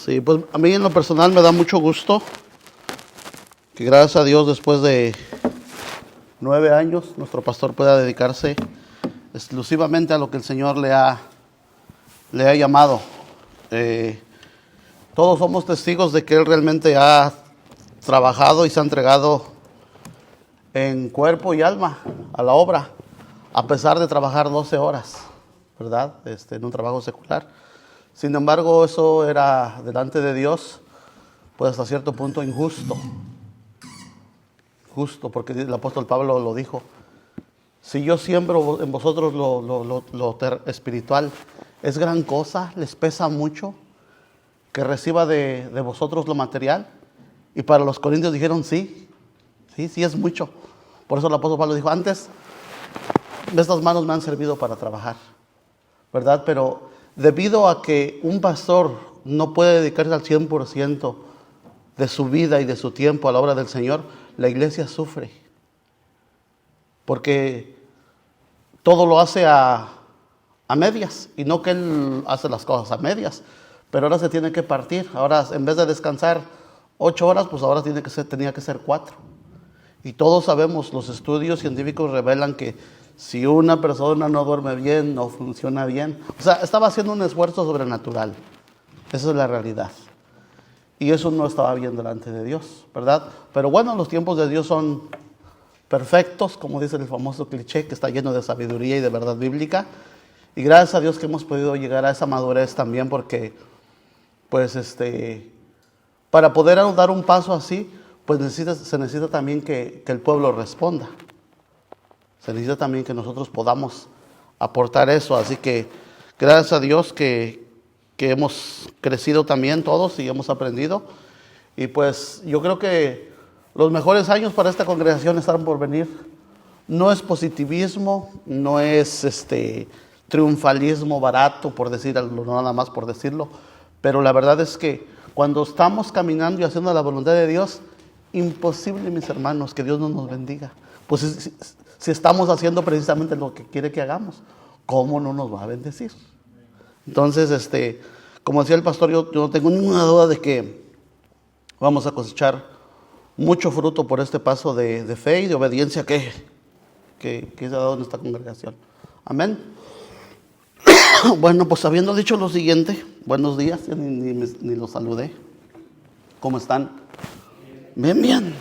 Sí, pues a mí en lo personal me da mucho gusto que gracias a Dios después de 9 años nuestro pastor pueda dedicarse exclusivamente a lo que el Señor le ha llamado. Todos somos testigos de que Él realmente ha trabajado y se ha entregado en cuerpo y alma a la obra, a pesar de trabajar 12 horas, ¿verdad? En un trabajo secular. Sin embargo, eso era delante de Dios, pues hasta cierto punto injusto. Justo, porque el apóstol Pablo lo dijo. Si yo siembro en vosotros lo espiritual, ¿es gran cosa? ¿Les pesa mucho que reciba de vosotros lo material? Y para los corintios dijeron sí es mucho. Por eso el apóstol Pablo dijo, antes estas manos me han servido para trabajar, ¿verdad? Pero debido a que un pastor no puede dedicarse al 100% de su vida y de su tiempo a la obra del Señor, la iglesia sufre. Porque todo lo hace a medias. Y no que él hace las cosas a medias, pero ahora se tiene que partir. Ahora, en vez de descansar 8 horas, pues ahora tenía que ser 4. Y todos sabemos, los estudios científicos revelan que si una persona no duerme bien, no funciona bien. O sea, estaba haciendo un esfuerzo sobrenatural. Esa es la realidad. Y eso no estaba bien delante de Dios, ¿verdad? Pero bueno, los tiempos de Dios son perfectos, como dice el famoso cliché, que está lleno de sabiduría y de verdad bíblica. Y gracias a Dios que hemos podido llegar a esa madurez también, porque pues para poder dar un paso así, pues se necesita también que el pueblo responda. Se necesita también que nosotros podamos aportar eso. Así que gracias a Dios que hemos crecido también todos y hemos aprendido. Y pues yo creo que los mejores años para esta congregación están por venir. No es positivismo, no es triunfalismo barato, por decirlo, no nada más por decirlo. Pero la verdad es que cuando estamos caminando y haciendo la voluntad de Dios, imposible, mis hermanos, que Dios no nos bendiga. Pues si estamos haciendo precisamente lo que quiere que hagamos, ¿cómo no nos va a bendecir? Entonces, como decía el pastor, yo no tengo ninguna duda de que vamos a cosechar mucho fruto por este paso de fe y de obediencia que se ha dado en esta congregación. Amén. Bueno, pues habiendo dicho lo siguiente, buenos días, ya ni los saludé. ¿Cómo están? Bien,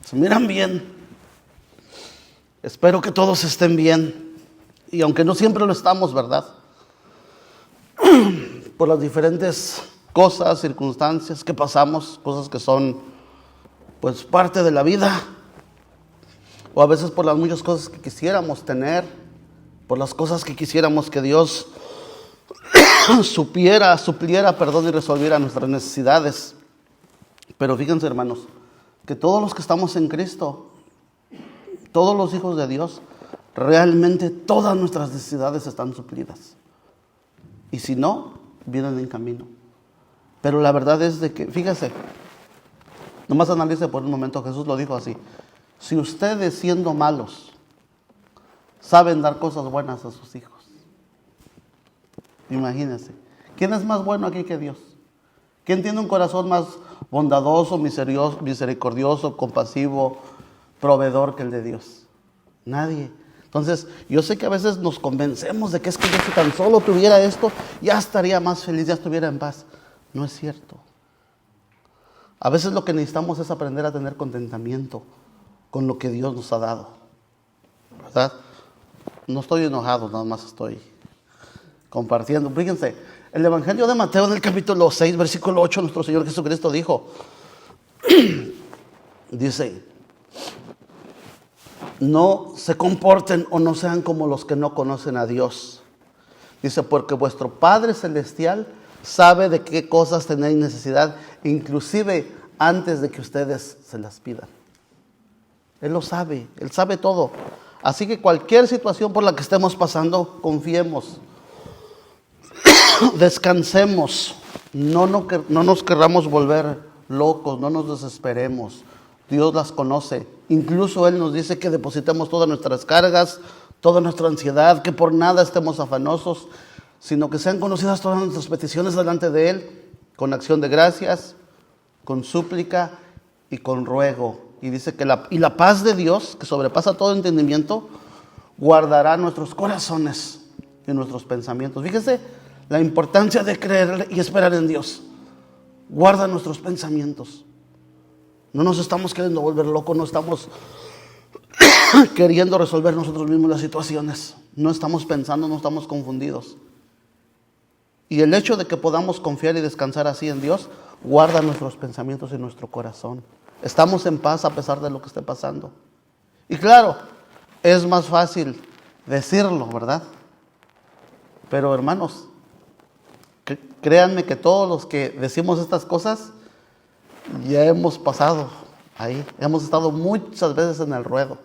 se miran bien. Espero que todos estén bien. Y aunque no siempre lo estamos, ¿verdad? Por las diferentes cosas, circunstancias que pasamos, cosas que son pues parte de la vida, o a veces por las muchas cosas que quisiéramos tener, por las cosas que quisiéramos que Dios supliera, y resolviera nuestras necesidades. Pero fíjense, hermanos, que todos los que estamos en Cristo, todos los hijos de Dios, realmente todas nuestras necesidades están suplidas. Y si no, vienen en camino. Pero la verdad es de que, fíjese, nomás analice por un momento, Jesús lo dijo así: si ustedes, siendo malos, saben dar cosas buenas a sus hijos, imagínense, ¿quién es más bueno aquí que Dios? ¿Quién tiene un corazón más bondadoso, misericordioso, compasivo, proveedor que el de Dios? Nadie. Entonces, yo sé que a veces nos convencemos de que es que yo si tan solo tuviera esto, ya estaría más feliz, ya estuviera en paz. No es cierto. A veces lo que necesitamos es aprender a tener contentamiento con lo que Dios nos ha dado, ¿verdad? No estoy enojado, nada más estoy compartiendo. Fíjense, el Evangelio de Mateo en el capítulo 6, versículo 8, nuestro Señor Jesucristo dijo, dice, no se comporten o no sean como los que no conocen a Dios. Dice, porque vuestro Padre Celestial sabe de qué cosas tenéis necesidad, inclusive antes de que ustedes se las pidan. Él lo sabe, Él sabe todo. Así que cualquier situación por la que estemos pasando, confiemos, descansemos, no nos querramos volver locos, no nos desesperemos. Dios las conoce. Incluso Él nos dice que depositemos todas nuestras cargas, toda nuestra ansiedad, que por nada estemos afanosos, sino que sean conocidas todas nuestras peticiones delante de Él con acción de gracias, con súplica y con ruego. Y dice que la paz de Dios, que sobrepasa todo entendimiento, guardará nuestros corazones y nuestros pensamientos. Fíjese la importancia de creer y esperar en Dios. Guarda nuestros pensamientos. No nos estamos queriendo volver locos, no estamos queriendo resolver nosotros mismos las situaciones. No estamos pensando, no estamos confundidos. Y el hecho de que podamos confiar y descansar así en Dios, guarda nuestros pensamientos y nuestro corazón. Estamos en paz a pesar de lo que esté pasando. Y claro, es más fácil decirlo, ¿verdad? Pero hermanos, créanme que todos los que decimos estas cosas, ya hemos pasado ahí. Hemos estado muchas veces en el ruedo.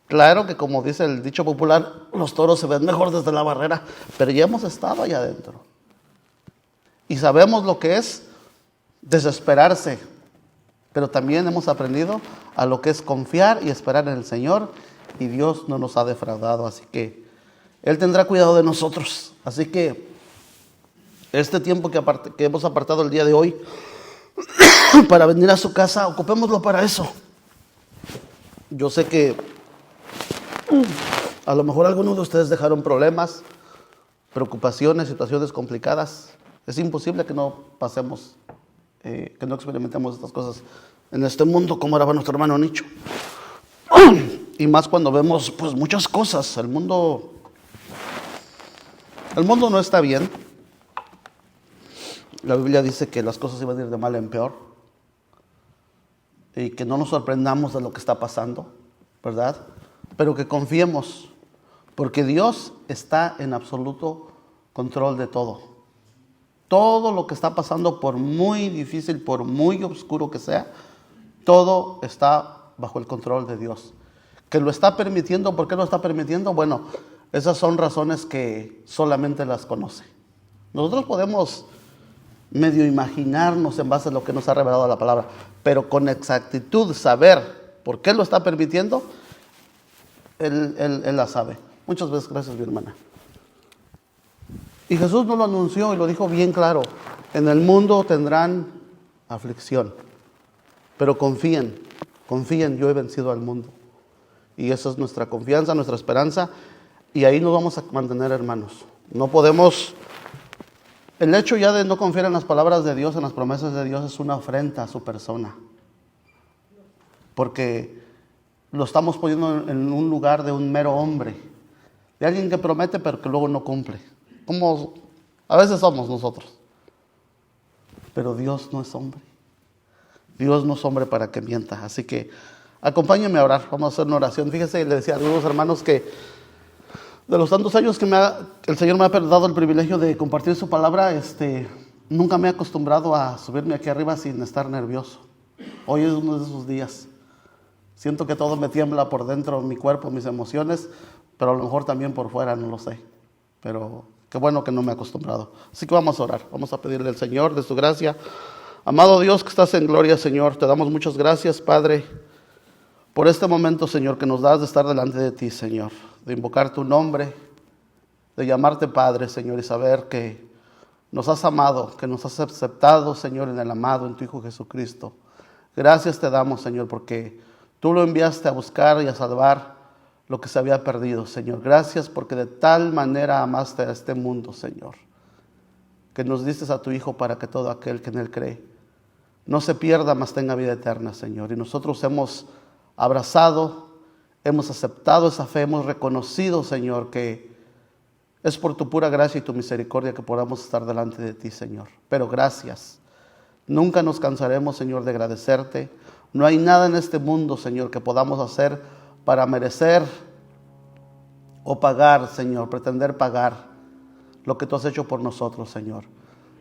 Claro que como dice el dicho popular, los toros se ven mejor desde la barrera, pero ya hemos estado allá adentro. Y sabemos lo que es desesperarse, pero también hemos aprendido a lo que es confiar y esperar en el Señor, y Dios no nos ha defraudado, así que Él tendrá cuidado de nosotros. Así que este tiempo que hemos apartado el día de hoy para venir a su casa, ocupémoslo para eso. Yo sé que a lo mejor algunos de ustedes dejaron problemas, preocupaciones, situaciones complicadas. Es imposible que no pasemos, que no experimentemos estas cosas en este mundo, como era nuestro hermano Nicho. Y más cuando vemos pues muchas cosas. El mundo no está bien. La Biblia dice que las cosas iban a ir de mal en peor. Y que no nos sorprendamos de lo que está pasando, ¿verdad? Pero que confiemos, porque Dios está en absoluto control de todo. Todo lo que está pasando, por muy difícil, por muy oscuro que sea, todo está bajo el control de Dios. Que lo está permitiendo, ¿por qué lo está permitiendo? Bueno, esas son razones que solamente las conoce. Nosotros podemos medio imaginarnos en base a lo que nos ha revelado la palabra, pero con exactitud saber por qué lo está permitiendo, Él la sabe. Muchas veces, gracias mi hermana. Y Jesús nos lo anunció y lo dijo bien claro: en el mundo tendrán aflicción, pero confíen, yo he vencido al mundo. Y esa es nuestra confianza, nuestra esperanza, y ahí nos vamos a mantener, hermanos. No podemos, el hecho ya de no confiar en las palabras de Dios, en las promesas de Dios, es una afrenta a su persona, porque lo estamos poniendo en un lugar de un mero hombre, de alguien que promete pero que luego no cumple, como a veces somos nosotros. Pero Dios no es hombre. Dios no es hombre para que mienta. Así que acompáñenme a orar. Vamos a hacer una oración. Fíjese, le decía a algunos hermanos que de los tantos años que el Señor me ha dado el privilegio de compartir su palabra, nunca me he acostumbrado a subirme aquí arriba sin estar nervioso. Hoy es uno de esos días. Siento que todo me tiembla por dentro, mi cuerpo, mis emociones, pero a lo mejor también por fuera, no lo sé. Pero qué bueno que no me he acostumbrado. Así que vamos a orar, vamos a pedirle al Señor de su gracia. Amado Dios que estás en gloria, Señor, te damos muchas gracias, Padre, por este momento, Señor, que nos das de estar delante de ti, Señor, de invocar tu nombre, de llamarte Padre, Señor, y saber que nos has amado, que nos has aceptado, Señor, en el amado, en tu Hijo Jesucristo. Gracias te damos, Señor, porque tú lo enviaste a buscar y a salvar lo que se había perdido, Señor. Gracias porque de tal manera amaste a este mundo, Señor, que nos diste a tu Hijo para que todo aquel que en Él cree no se pierda, mas tenga vida eterna, Señor. Y nosotros hemos abrazado, hemos aceptado esa fe, hemos reconocido, Señor, que es por tu pura gracia y tu misericordia que podamos estar delante de ti, Señor. Pero gracias. Nunca nos cansaremos, Señor, de agradecerte. No hay nada en este mundo, Señor, que podamos hacer para merecer o pagar, Señor, pretender pagar lo que tú has hecho por nosotros, Señor.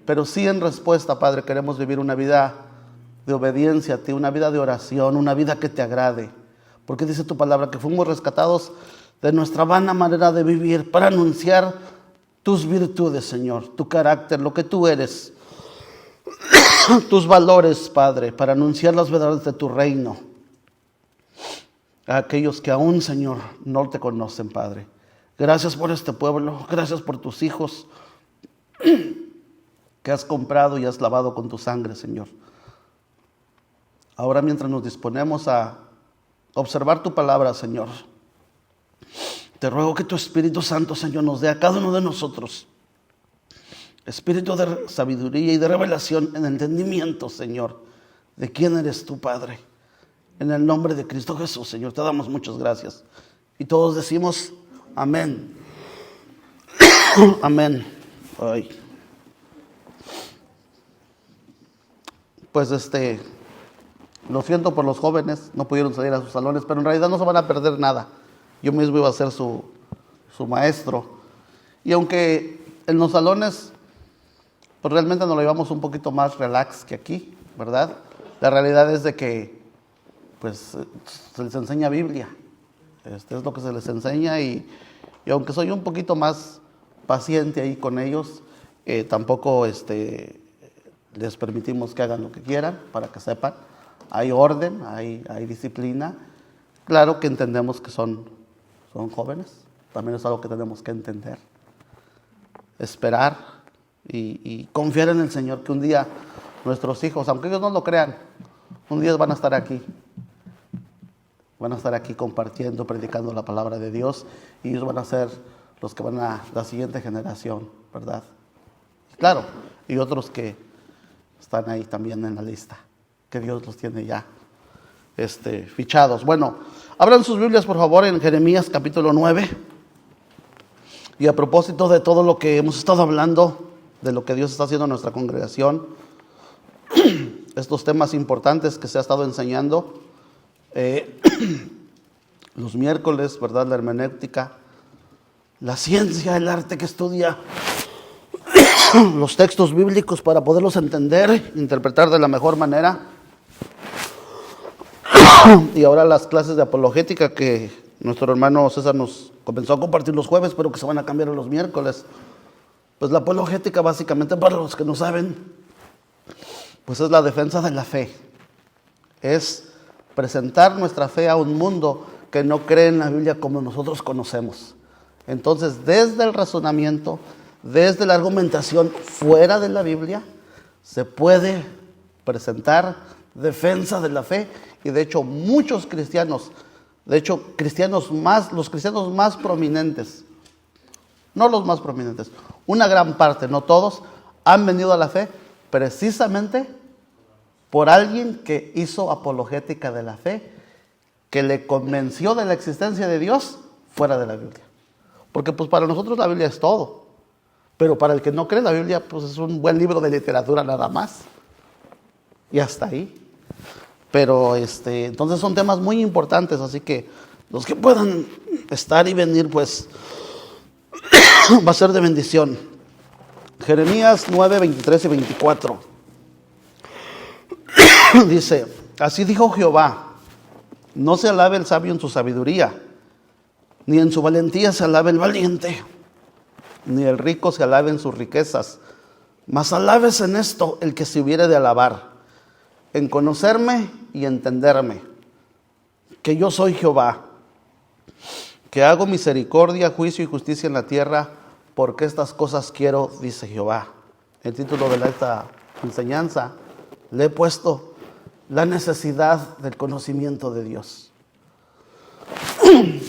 Pero sí, en respuesta, Padre, queremos vivir una vida de obediencia a ti, una vida de oración, una vida que te agrade. Porque dice tu palabra que fuimos rescatados de nuestra vana manera de vivir para anunciar tus virtudes, Señor, tu carácter, lo que tú eres, tus valores, Padre, para anunciar las verdades de tu reino a aquellos que aún, Señor, no te conocen, Padre. Gracias por este pueblo, gracias por tus hijos. que has comprado y has lavado con tu sangre, Señor. Ahora, mientras nos disponemos a observar tu palabra, Señor, te ruego que tu Espíritu Santo, Señor, nos dé a cada uno de nosotros espíritu de sabiduría y de revelación en entendimiento, Señor, de quién eres tú, Padre. En el nombre de Cristo Jesús, Señor, te damos muchas gracias. Y todos decimos amén. Amén. Ay. Pues lo siento por los jóvenes, no pudieron salir a sus salones, pero en realidad no se van a perder nada. Yo mismo iba a ser su maestro. Y aunque en los salones, pues realmente nos lo llevamos un poquito más relax que aquí, ¿verdad? La realidad es de que, pues, se les enseña Biblia. Es lo que se les enseña y aunque soy un poquito más paciente ahí con ellos, tampoco les permitimos que hagan lo que quieran, para que sepan. Hay orden, hay disciplina. Claro que entendemos que son jóvenes, también es algo que tenemos que entender. Esperar y confiar en el Señor, que un día nuestros hijos, aunque ellos no lo crean, un día van a estar aquí. Van a estar aquí compartiendo, predicando la palabra de Dios, y ellos van a ser los que van a la siguiente generación, ¿verdad? Claro, y otros que están ahí también en la lista, que Dios los tiene ya fichados. Bueno, abran sus Biblias, por favor, en Jeremías capítulo 9. Y a propósito de todo lo que hemos estado hablando, de lo que Dios está haciendo en nuestra congregación, estos temas importantes que se ha estado enseñando, los miércoles, ¿verdad? La hermenéutica, la ciencia, el arte que estudia los textos bíblicos para poderlos entender, interpretar de la mejor manera. Y ahora las clases de apologética que nuestro hermano César nos comenzó a compartir los jueves, pero que se van a cambiar a los miércoles. Pues la apologética, básicamente, para los que no saben, pues es la defensa de la fe. Es presentar nuestra fe a un mundo que no cree en la Biblia como nosotros conocemos. Entonces, desde el razonamiento, desde la argumentación fuera de la Biblia, se puede presentar defensa de la fe. Y de hecho, muchos cristianos, los cristianos más prominentes, no los más prominentes, una gran parte, no todos, han venido a la fe precisamente por alguien que hizo apologética de la fe, que le convenció de la existencia de Dios fuera de la Biblia. Porque pues para nosotros la Biblia es todo, pero para el que no cree, la Biblia pues es un buen libro de literatura nada más, y hasta ahí. Pero entonces son temas muy importantes, así que los que puedan estar y venir, pues va a ser de bendición. Jeremías 9, 23 y 24. Dice, así dijo Jehová, no se alabe el sabio en su sabiduría, ni en su valentía se alabe el valiente, ni el rico se alabe en sus riquezas, mas alabes en esto el que se hubiere de alabar, en conocerme y entenderme, que yo soy Jehová, que hago misericordia, juicio y justicia en la tierra, porque estas cosas quiero, dice Jehová. El título de esta enseñanza le he puesto la necesidad del conocimiento de Dios.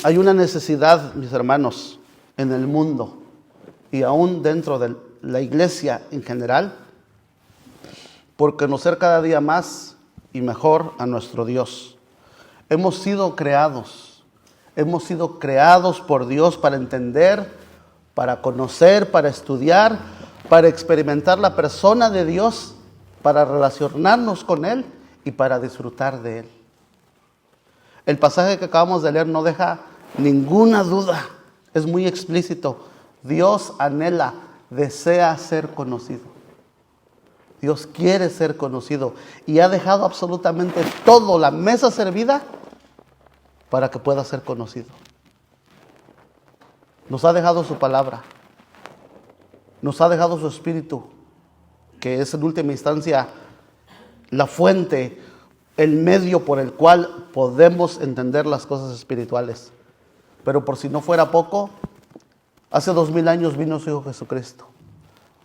Hay una necesidad, mis hermanos, en el mundo y aún dentro de la iglesia en general, por conocer cada día más y mejor a nuestro Dios. Hemos sido creados por Dios para entender, para conocer, para estudiar, para experimentar la persona de Dios, para relacionarnos con Él y para disfrutar de Él. El pasaje que acabamos de leer no deja ninguna duda, es muy explícito. Dios anhela, desea ser conocido. Dios quiere ser conocido y ha dejado absolutamente todo, la mesa servida, para que pueda ser conocido. Nos ha dejado su palabra, nos ha dejado su espíritu, que es en última instancia la fuente, el medio por el cual podemos entender las cosas espirituales. Pero por si no fuera poco, hace 2000 años vino su Hijo Jesucristo.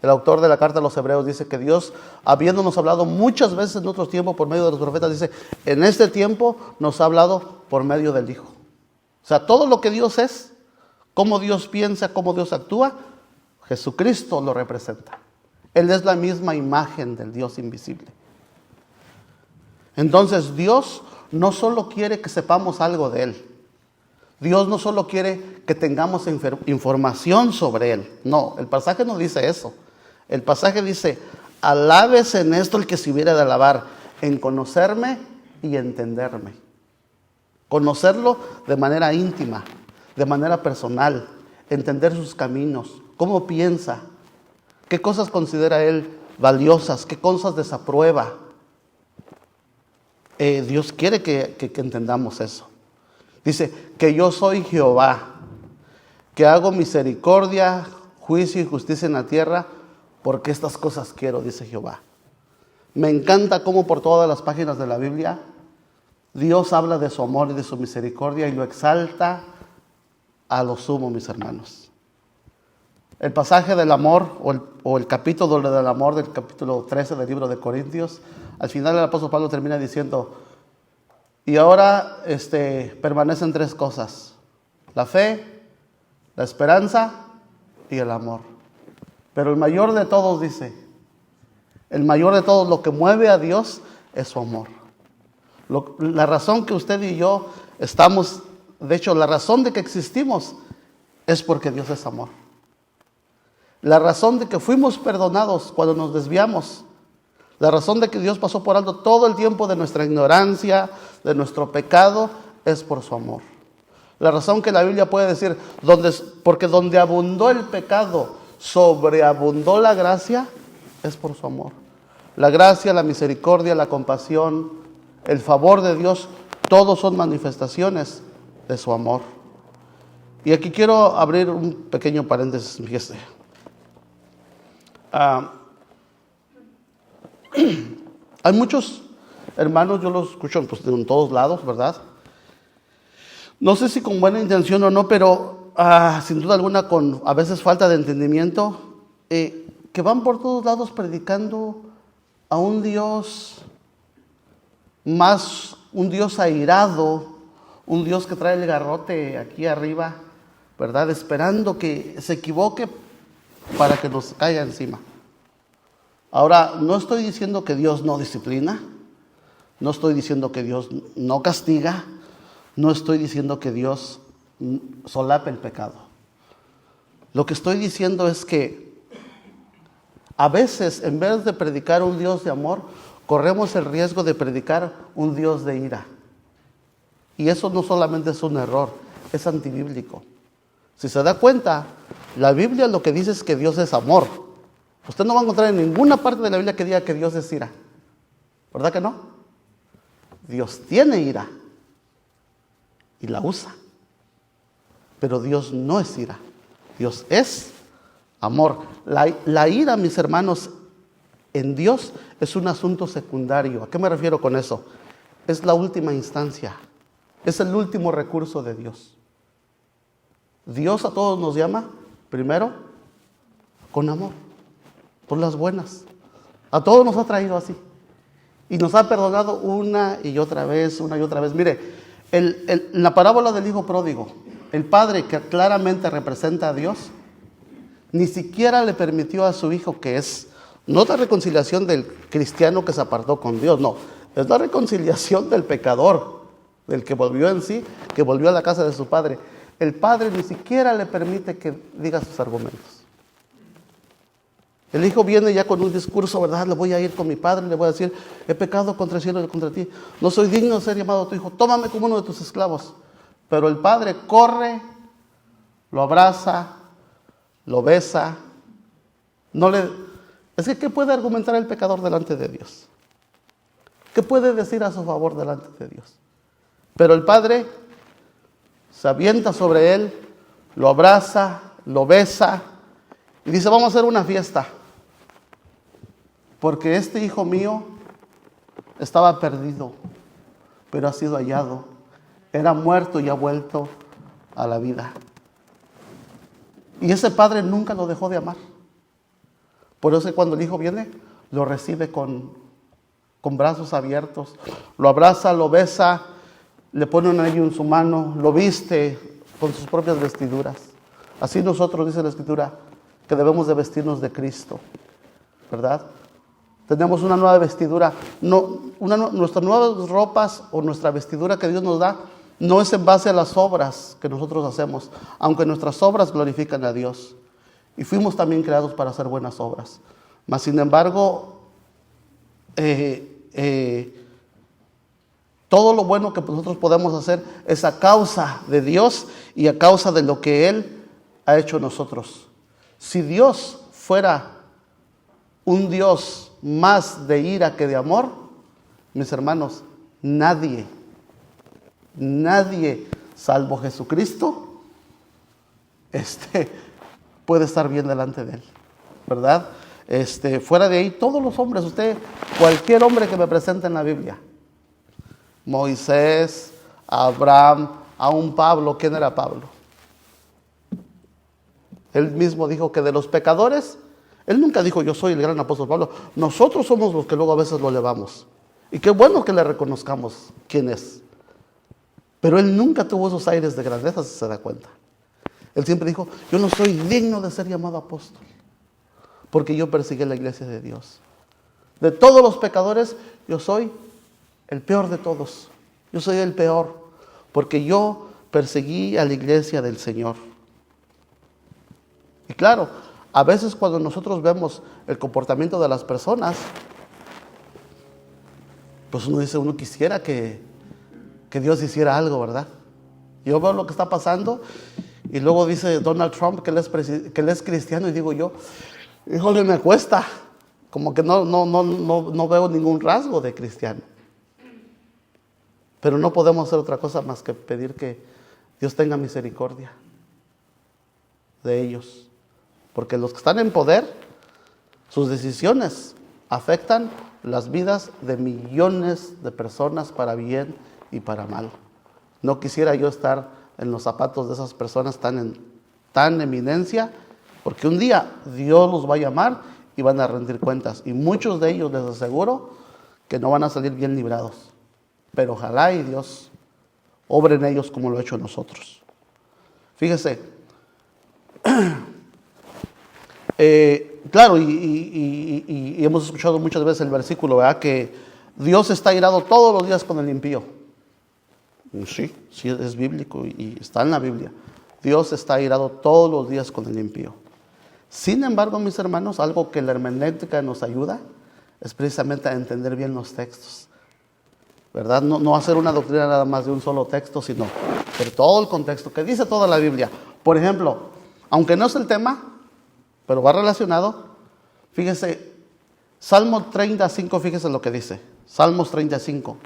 El autor de la carta a los Hebreos dice que Dios, habiéndonos hablado muchas veces en otro tiempo por medio de los profetas, dice, en este tiempo nos ha hablado por medio del Hijo. O sea, todo lo que Dios es, cómo Dios piensa, cómo Dios actúa, Jesucristo lo representa. Él es la misma imagen del Dios invisible. Entonces Dios no solo quiere que sepamos algo de Él. Dios no solo quiere que tengamos información sobre Él. No, el pasaje no dice eso. El pasaje dice, alábese en esto el que se hubiera de alabar, en conocerme y entenderme. Conocerlo de manera íntima, de manera personal, entender sus caminos, cómo piensa, qué cosas considera Él valiosas, qué cosas desaprueba. Dios quiere que entendamos eso. Dice, que yo soy Jehová, que hago misericordia, juicio y justicia en la tierra, porque estas cosas quiero, dice Jehová. Me encanta cómo por todas las páginas de la Biblia, Dios habla de su amor y de su misericordia y lo exalta a lo sumo, mis hermanos. El pasaje del amor, o el capítulo del amor del capítulo 13 del libro de Corintios, al final el apóstol Pablo termina diciendo, y ahora permanecen tres cosas: la fe, la esperanza y el amor. Pero el mayor de todos, dice, el mayor de todos, lo que mueve a Dios es su amor. La razón que usted y yo estamos, de hecho, la razón de que existimos es porque Dios es amor. La razón de que fuimos perdonados cuando nos desviamos, la razón de que Dios pasó por alto todo el tiempo de nuestra ignorancia, de nuestro pecado, es por su amor. La razón que la Biblia puede decir, porque donde abundó el pecado, sobreabundó la gracia, es por su amor. La gracia, la misericordia, la compasión, el favor de Dios, todos son manifestaciones de su amor. Y aquí quiero abrir un pequeño paréntesis, fíjese. Hay muchos hermanos, yo los escucho pues, en todos lados, ¿verdad? No sé si con buena intención o no, pero sin duda alguna con a veces falta de entendimiento, que van por todos lados predicando a un Dios un Dios airado, un Dios que trae el garrote aquí arriba, ¿verdad? Esperando que se equivoque para que nos caiga encima. Ahora, no estoy diciendo que Dios no disciplina, no estoy diciendo que Dios no castiga, no estoy diciendo que Dios solape el pecado. Lo que estoy diciendo es que a veces, en vez de predicar un Dios de amor, corremos el riesgo de predicar un Dios de ira. Y eso no solamente es un error, es antibíblico. Si se da cuenta, la Biblia lo que dice es que Dios es amor. Usted no va a encontrar en ninguna parte de la Biblia que diga que Dios es ira. ¿Verdad que no? Dios tiene ira y la usa. Pero Dios no es ira. Dios es amor. La ira, mis hermanos, en Dios es un asunto secundario. ¿A qué me refiero con eso? Es la última instancia. Es el último recurso de Dios. Dios a todos nos llama, primero, con amor, por las buenas. A todos nos ha traído así. Y nos ha perdonado una y otra vez. Mire, en la parábola del hijo pródigo, el padre, que claramente representa a Dios, ni siquiera le permitió a su hijo, que es, no la reconciliación del cristiano que se apartó con Dios, no, es la reconciliación del pecador, del que volvió en sí, que volvió a la casa de su padre. El padre ni siquiera le permite que diga sus argumentos. El hijo viene ya con un discurso, ¿verdad? Le voy a ir con mi padre, le voy a decir, he pecado contra el cielo y contra ti. No soy digno de ser llamado tu hijo, tómame como uno de tus esclavos. Pero el padre corre, lo abraza, lo besa. Es que, ¿qué puede argumentar el pecador delante de Dios? ¿Qué puede decir a su favor delante de Dios? Pero el padre se avienta sobre él, lo abraza, lo besa y dice, vamos a hacer una fiesta. Porque este hijo mío estaba perdido, pero ha sido hallado. Era muerto y ha vuelto a la vida. Y ese padre nunca lo dejó de amar. Por eso es que cuando el Hijo viene, lo recibe con brazos abiertos, lo abraza, lo besa, le pone un anillo en su mano, lo viste con sus propias vestiduras. Así nosotros, dice la Escritura, que debemos de vestirnos de Cristo, ¿verdad? Tenemos una nueva vestidura. Nuestras nuevas ropas o nuestra vestidura que Dios nos da no es en base a las obras que nosotros hacemos, aunque nuestras obras glorifican a Dios. Y fuimos también creados para hacer buenas obras. Mas, sin embargo, todo lo bueno que nosotros podemos hacer es a causa de Dios y a causa de lo que Él ha hecho en nosotros. Si Dios fuera un Dios más de ira que de amor, mis hermanos, nadie, salvo Jesucristo, puede estar bien delante de Él, ¿verdad? Fuera de ahí, todos los hombres, cualquier hombre que me presente en la Biblia, Moisés, Abraham, aún Pablo. ¿Quién era Pablo? Él mismo dijo que de los pecadores, él nunca dijo yo soy el gran apóstol Pablo. Nosotros somos los que luego a veces lo elevamos. Y qué bueno que le reconozcamos quién es. Pero él nunca tuvo esos aires de grandeza, si se da cuenta. Él siempre dijo, yo no soy digno de ser llamado apóstol, porque yo perseguí la iglesia de Dios. De todos los pecadores, yo soy el peor de todos. Yo soy el peor, porque yo perseguí a la iglesia del Señor. Y claro, a veces cuando nosotros vemos el comportamiento de las personas, pues uno quisiera que Dios hiciera algo, ¿verdad? Yo veo lo que está pasando y luego dice Donald Trump que él es cristiano y digo yo, híjole, me cuesta, como que no veo ningún rasgo de cristiano. Pero no podemos hacer otra cosa más que pedir que Dios tenga misericordia de ellos. Porque los que están en poder, sus decisiones afectan las vidas de millones de personas para bien y para mal. No quisiera yo estar en los zapatos de esas personas tan en eminencia, porque un día Dios los va a llamar y van a rendir cuentas. Y muchos de ellos les aseguro que no van a salir bien librados. Pero ojalá y Dios obre en ellos como lo ha hecho en nosotros. Fíjese, claro, y hemos escuchado muchas veces el versículo, ¿verdad? Que Dios está irado todos los días con el impío. Sí, es bíblico y está en la Biblia. Dios está irado todos los días con el impío. Sin embargo, mis hermanos, algo que la hermenéutica nos ayuda es precisamente a entender bien los textos, ¿verdad? No hacer una doctrina nada más de un solo texto, sino de todo el contexto que dice toda la Biblia. Por ejemplo, aunque no es el tema, pero va relacionado, fíjese, Salmo 35, fíjese lo que dice, Salmos 35.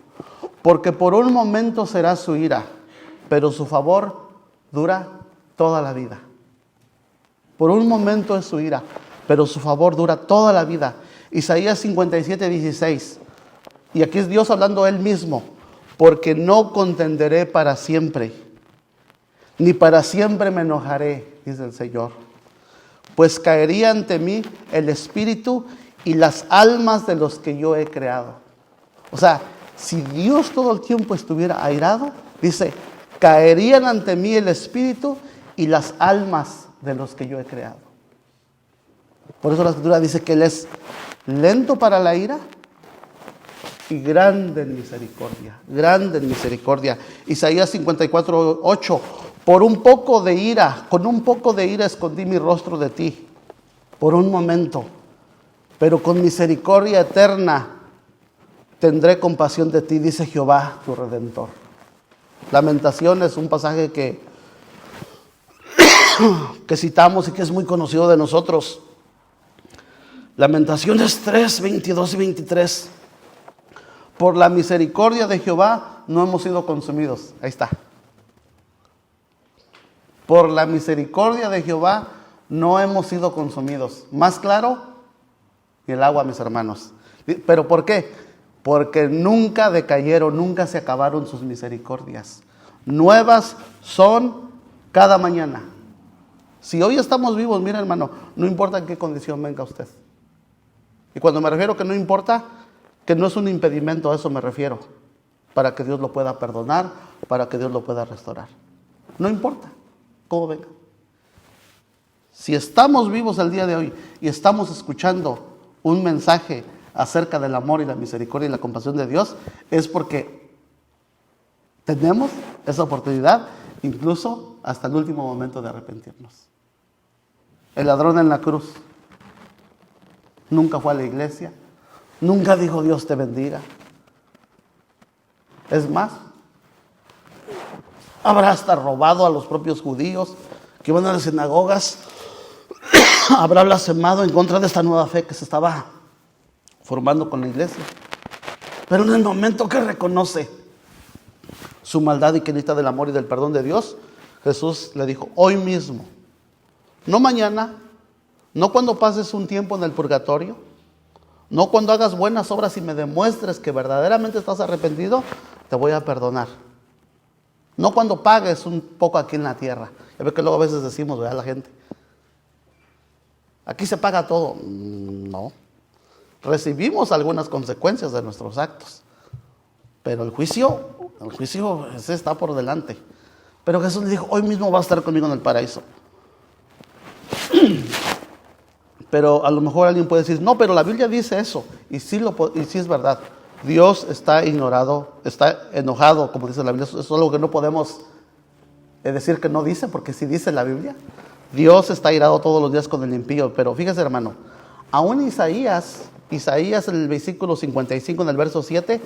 Porque por un momento será su ira, pero su favor dura toda la vida. Por un momento es su ira, pero su favor dura toda la vida. Isaías 57, 16. Y aquí es Dios hablando él mismo. Porque no contenderé para siempre, ni para siempre me enojaré, dice el Señor. Pues caería ante mí el espíritu y las almas de los que yo he creado. O sea, si Dios todo el tiempo estuviera airado, dice, caerían ante mí el espíritu y las almas de los que yo he creado. Por eso la Escritura dice que Él es lento para la ira y grande en misericordia. Grande en misericordia. Isaías 54, 8. Con un poco de ira escondí mi rostro de ti, por un momento, pero con misericordia eterna tendré compasión de ti, dice Jehová, tu Redentor. Lamentaciones, un pasaje que citamos y que es muy conocido de nosotros. Lamentaciones 3, 22 y 23. Por la misericordia de Jehová no hemos sido consumidos. Ahí está. Por la misericordia de Jehová no hemos sido consumidos. Más claro, y el agua, mis hermanos. ¿Pero por qué? Porque nunca decayeron, nunca se acabaron sus misericordias. Nuevas son cada mañana. Si hoy estamos vivos, mira hermano, no importa en qué condición venga usted. Y cuando me refiero que no importa, que no es un impedimento, a eso me refiero. Para que Dios lo pueda perdonar, para que Dios lo pueda restaurar. No importa cómo venga. Si estamos vivos el día de hoy y estamos escuchando un mensaje acerca del amor y la misericordia y la compasión de Dios, es porque tenemos esa oportunidad, incluso hasta el último momento de arrepentirnos. El ladrón en la cruz nunca fue a la iglesia, nunca dijo Dios te bendiga. Es más, habrá hasta robado a los propios judíos que van a las sinagogas, habrá blasfemado en contra de esta nueva fe que se estaba formando con la iglesia. Pero en el momento que reconoce su maldad y que necesita del amor y del perdón de Dios, Jesús le dijo, hoy mismo, no mañana, no cuando pases un tiempo en el purgatorio, no cuando hagas buenas obras y me demuestres que verdaderamente estás arrepentido, te voy a perdonar. No cuando pagues un poco aquí en la tierra. Ya ve que luego a veces decimos, ¿verdad? La gente, aquí se paga todo. No. Recibimos algunas consecuencias de nuestros actos. Pero el juicio ese está por delante. Pero Jesús le dijo, hoy mismo vas a estar conmigo en el paraíso. Pero a lo mejor alguien puede decir, no, pero la Biblia dice eso. Y sí es verdad. Dios está enojado, como dice la Biblia. Eso es algo que no podemos decir que no dice, porque sí dice la Biblia. Dios está irado todos los días con el impío. Pero fíjese, hermano, aún Isaías en el versículo 55, en el verso 7,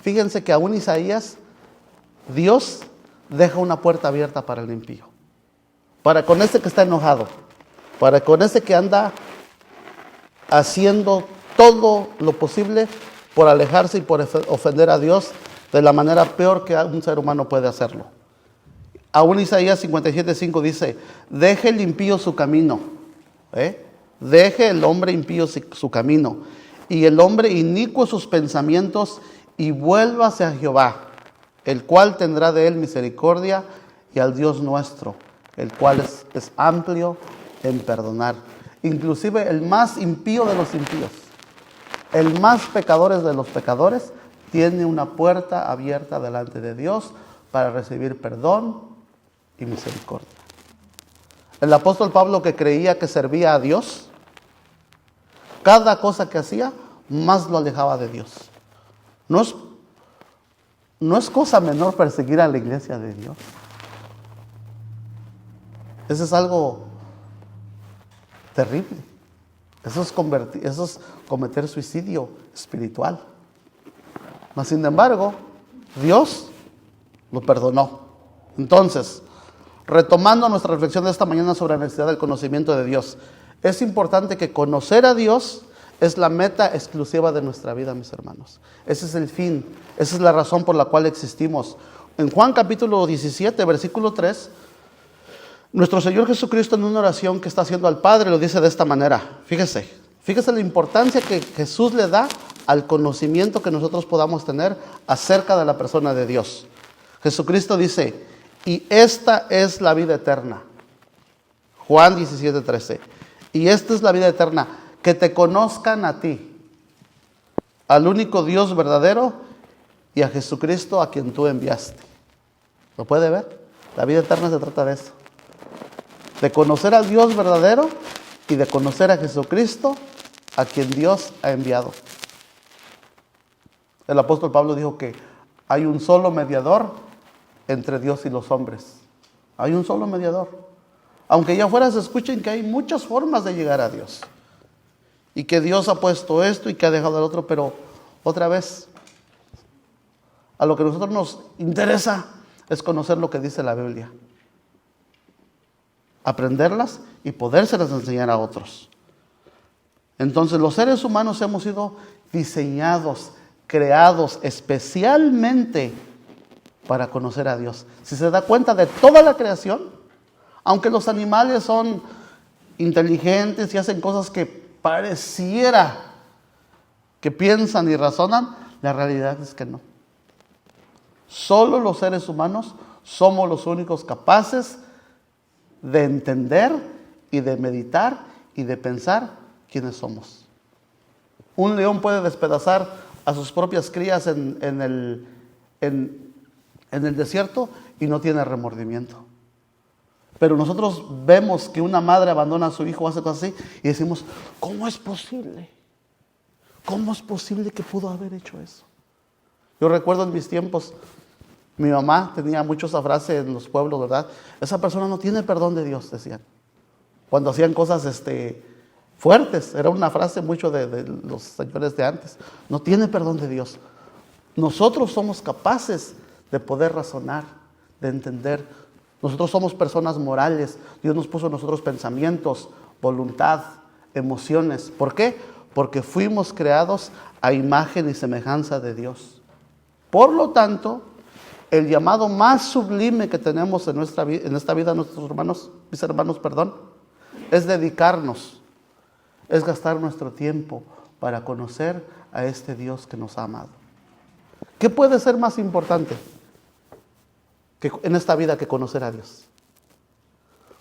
fíjense que aún Isaías, Dios deja una puerta abierta para el impío. Para con ese que está enojado, para con ese que anda haciendo todo lo posible por alejarse y por ofender a Dios de la manera peor que un ser humano puede hacerlo. Aún Isaías 57:5 dice, deje el impío su camino, deje el hombre impío su camino, y el hombre inicuo sus pensamientos, y vuélvase a Jehová, el cual tendrá de él misericordia, y al Dios nuestro, el cual es amplio en perdonar. Inclusive el más impío de los impíos, el más pecadores de los pecadores, tiene una puerta abierta delante de Dios para recibir perdón y misericordia. El apóstol Pablo, que creía que servía a Dios, cada cosa que hacía, más lo alejaba de Dios. No es cosa menor perseguir a la iglesia de Dios. Eso es algo terrible. Eso es cometer suicidio espiritual. Mas, sin embargo, Dios lo perdonó. Entonces, retomando nuestra reflexión de esta mañana sobre la necesidad del conocimiento de Dios, es importante que conocer a Dios es la meta exclusiva de nuestra vida, mis hermanos. Ese es el fin, esa es la razón por la cual existimos. En Juan capítulo 17, versículo 3, nuestro Señor Jesucristo, en una oración que está haciendo al Padre, lo dice de esta manera. Fíjese la importancia que Jesús le da al conocimiento que nosotros podamos tener acerca de la persona de Dios. Jesucristo dice, y esta es la vida eterna. Juan 17:13. Y esta es la vida eterna, que te conozcan a ti, al único Dios verdadero, y a Jesucristo a quien tú enviaste. ¿Lo puede ver? La vida eterna se trata de eso. De conocer al Dios verdadero y de conocer a Jesucristo a quien Dios ha enviado. El apóstol Pablo dijo que hay un solo mediador entre Dios y los hombres. Hay un solo mediador. Aunque allá afuera se escuchen que hay muchas formas de llegar a Dios. Y que Dios ha puesto esto y que ha dejado el otro, pero otra vez, a lo que a nosotros nos interesa es conocer lo que dice la Biblia. Aprenderlas y podérselas enseñar a otros. Entonces, los seres humanos hemos sido diseñados, creados especialmente para conocer a Dios. Si se da cuenta de toda la creación, aunque los animales son inteligentes y hacen cosas que pareciera que piensan y razonan, la realidad es que no. Solo los seres humanos somos los únicos capaces de entender y de meditar y de pensar quiénes somos. Un león puede despedazar a sus propias crías en el desierto y no tiene remordimiento. Pero nosotros vemos que una madre abandona a su hijo o hace cosas así y decimos, ¿cómo es posible? ¿Cómo es posible que pudo haber hecho eso? Yo recuerdo en mis tiempos, mi mamá tenía mucho esa frase en los pueblos, ¿verdad? Esa persona no tiene perdón de Dios, decían. Cuando hacían cosas fuertes, era una frase mucho de los señores de antes. No tiene perdón de Dios. Nosotros somos capaces de poder razonar, de entender. Nosotros somos personas morales. Dios nos puso en nosotros pensamientos, voluntad, emociones. ¿Por qué? Porque fuimos creados a imagen y semejanza de Dios. Por lo tanto, el llamado más sublime que tenemos en esta vida, mis hermanos, es dedicarnos, es gastar nuestro tiempo para conocer a este Dios que nos ha amado. ¿Qué puede ser más importante en esta vida que conocer a Dios?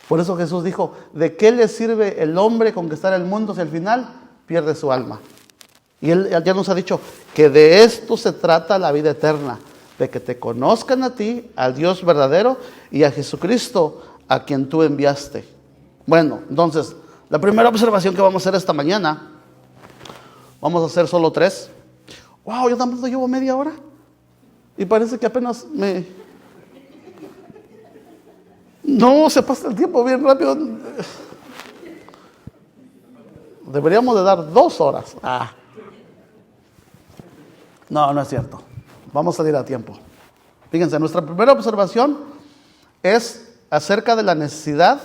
Por eso Jesús dijo, ¿de qué le sirve el hombre conquistar el mundo si al final pierde su alma? Y Él ya nos ha dicho que de esto se trata la vida eterna, de que te conozcan a ti, al Dios verdadero y a Jesucristo a quien tú enviaste. Bueno, entonces, la primera observación que vamos a hacer esta mañana, vamos a hacer solo 3. Wow, yo tampoco llevo media hora y parece que apenas No, se pasa el tiempo bien rápido. Deberíamos de dar 2 horas. No, no es cierto. Vamos a salir a tiempo. Fíjense, nuestra primera observación es acerca de la necesidad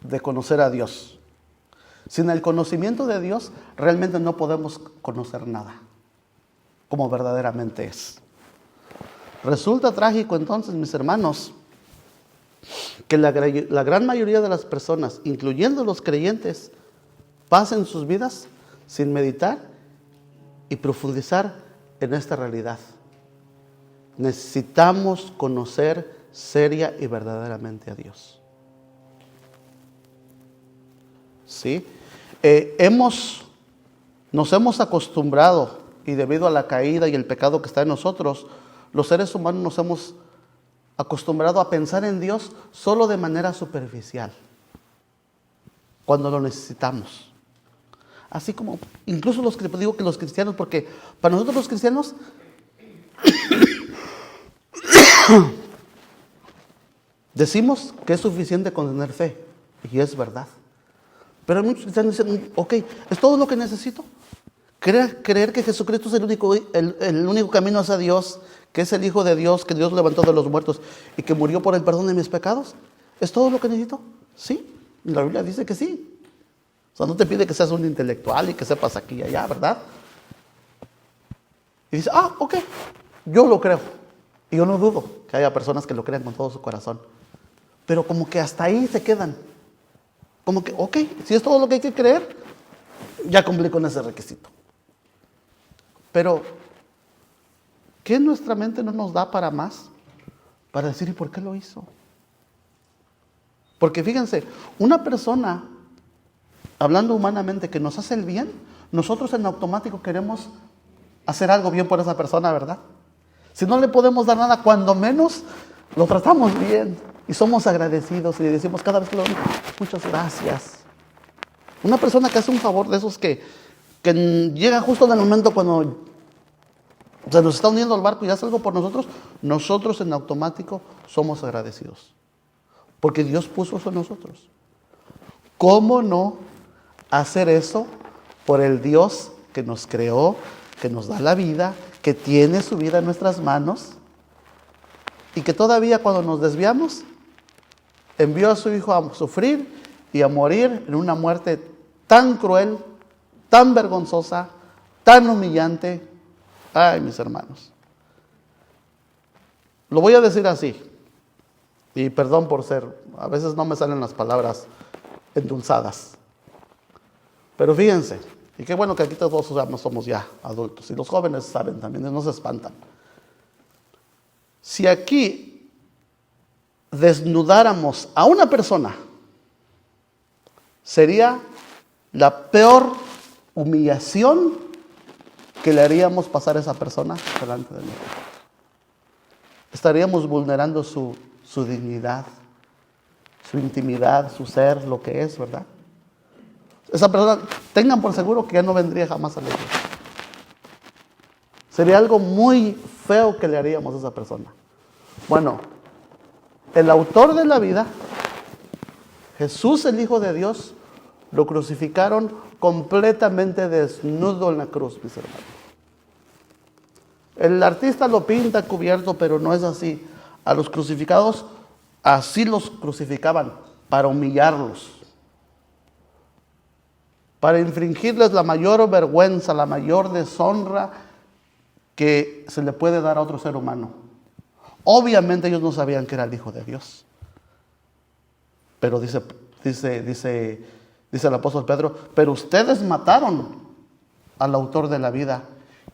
de conocer a Dios. Sin el conocimiento de Dios, realmente no podemos conocer nada, como verdaderamente es. Resulta trágico entonces, mis hermanos, que la gran mayoría de las personas, incluyendo los creyentes, pasen sus vidas sin meditar y profundizar en esta realidad. Necesitamos conocer seria y verdaderamente a Dios. ¿Sí? Nos hemos acostumbrado, y debido a la caída y el pecado que está en nosotros, los seres humanos nos hemos acostumbrado a pensar en Dios solo de manera superficial, cuando lo necesitamos. Así como, incluso digo que los cristianos, porque para nosotros los cristianos, decimos que es suficiente con tener fe, y es verdad. Pero muchos cristianos dicen, ok, ¿es todo lo que necesito? Creer que Jesucristo es el único camino hacia Dios, que es el Hijo de Dios, que Dios levantó de los muertos y que murió por el perdón de mis pecados, ¿es todo lo que necesito? Sí, la Biblia dice que sí. O sea, no te pide que seas un intelectual y que sepas aquí y allá, ¿verdad? Y dice, ok, yo lo creo. Y yo no dudo que haya personas que lo crean con todo su corazón. Pero como que hasta ahí se quedan. Como que, ok, si es todo lo que hay que creer, ya cumplí con ese requisito. Pero, ¿qué nuestra mente no nos da para más? Para decir, ¿y por qué lo hizo? Porque fíjense, una persona, hablando humanamente, que nos hace el bien, nosotros en automático queremos hacer algo bien por esa persona, ¿verdad? Si no le podemos dar nada, cuando menos lo tratamos bien y somos agradecidos y le decimos cada vez que lo vemos, muchas gracias. Una persona que hace un favor de esos que llega justo en el momento cuando se nos está hundiendo el barco y hace algo por nosotros, nosotros en automático somos agradecidos. Porque Dios puso eso en nosotros. ¿Cómo no hacer eso por el Dios que nos creó, que nos da la vida, que tiene su vida en nuestras manos y que todavía cuando nos desviamos envió a su Hijo a sufrir y a morir en una muerte tan cruel, tan vergonzosa, tan humillante? Ay, mis hermanos. Lo voy a decir así, y perdón a veces no me salen las palabras endulzadas. Pero fíjense, y qué bueno que aquí todos somos ya adultos, y los jóvenes saben también, no se espantan. Si aquí desnudáramos a una persona, sería la peor humillación que le haríamos pasar a esa persona delante de nosotros. Estaríamos vulnerando su dignidad, su intimidad, su ser, lo que es, ¿verdad? Esa persona, tengan por seguro que ya no vendría jamás a la iglesia. Sería algo muy feo que le haríamos a esa persona. Bueno, el autor de la vida, Jesús, el Hijo de Dios, lo crucificaron completamente desnudo en la cruz, mis hermanos. El artista lo pinta cubierto, pero no es así. A los crucificados, así los crucificaban, para humillarlos, para infringirles la mayor vergüenza, la mayor deshonra que se le puede dar a otro ser humano. Obviamente ellos no sabían que era el Hijo de Dios. Pero dice el apóstol Pedro, pero ustedes mataron al autor de la vida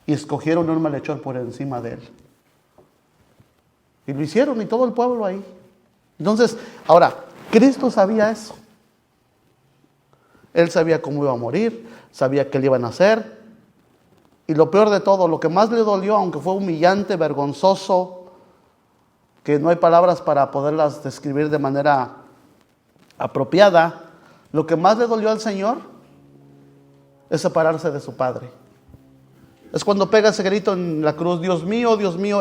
y escogieron un malhechor por encima de él. Y lo hicieron, y todo el pueblo ahí. Entonces, ahora, Cristo sabía eso. Él sabía cómo iba a morir, sabía qué le iban a hacer. Y lo peor de todo, lo que más le dolió, aunque fue humillante, vergonzoso, que no hay palabras para poderlas describir de manera apropiada, lo que más le dolió al Señor es separarse de su Padre. Es cuando pega ese grito en la cruz, Dios mío,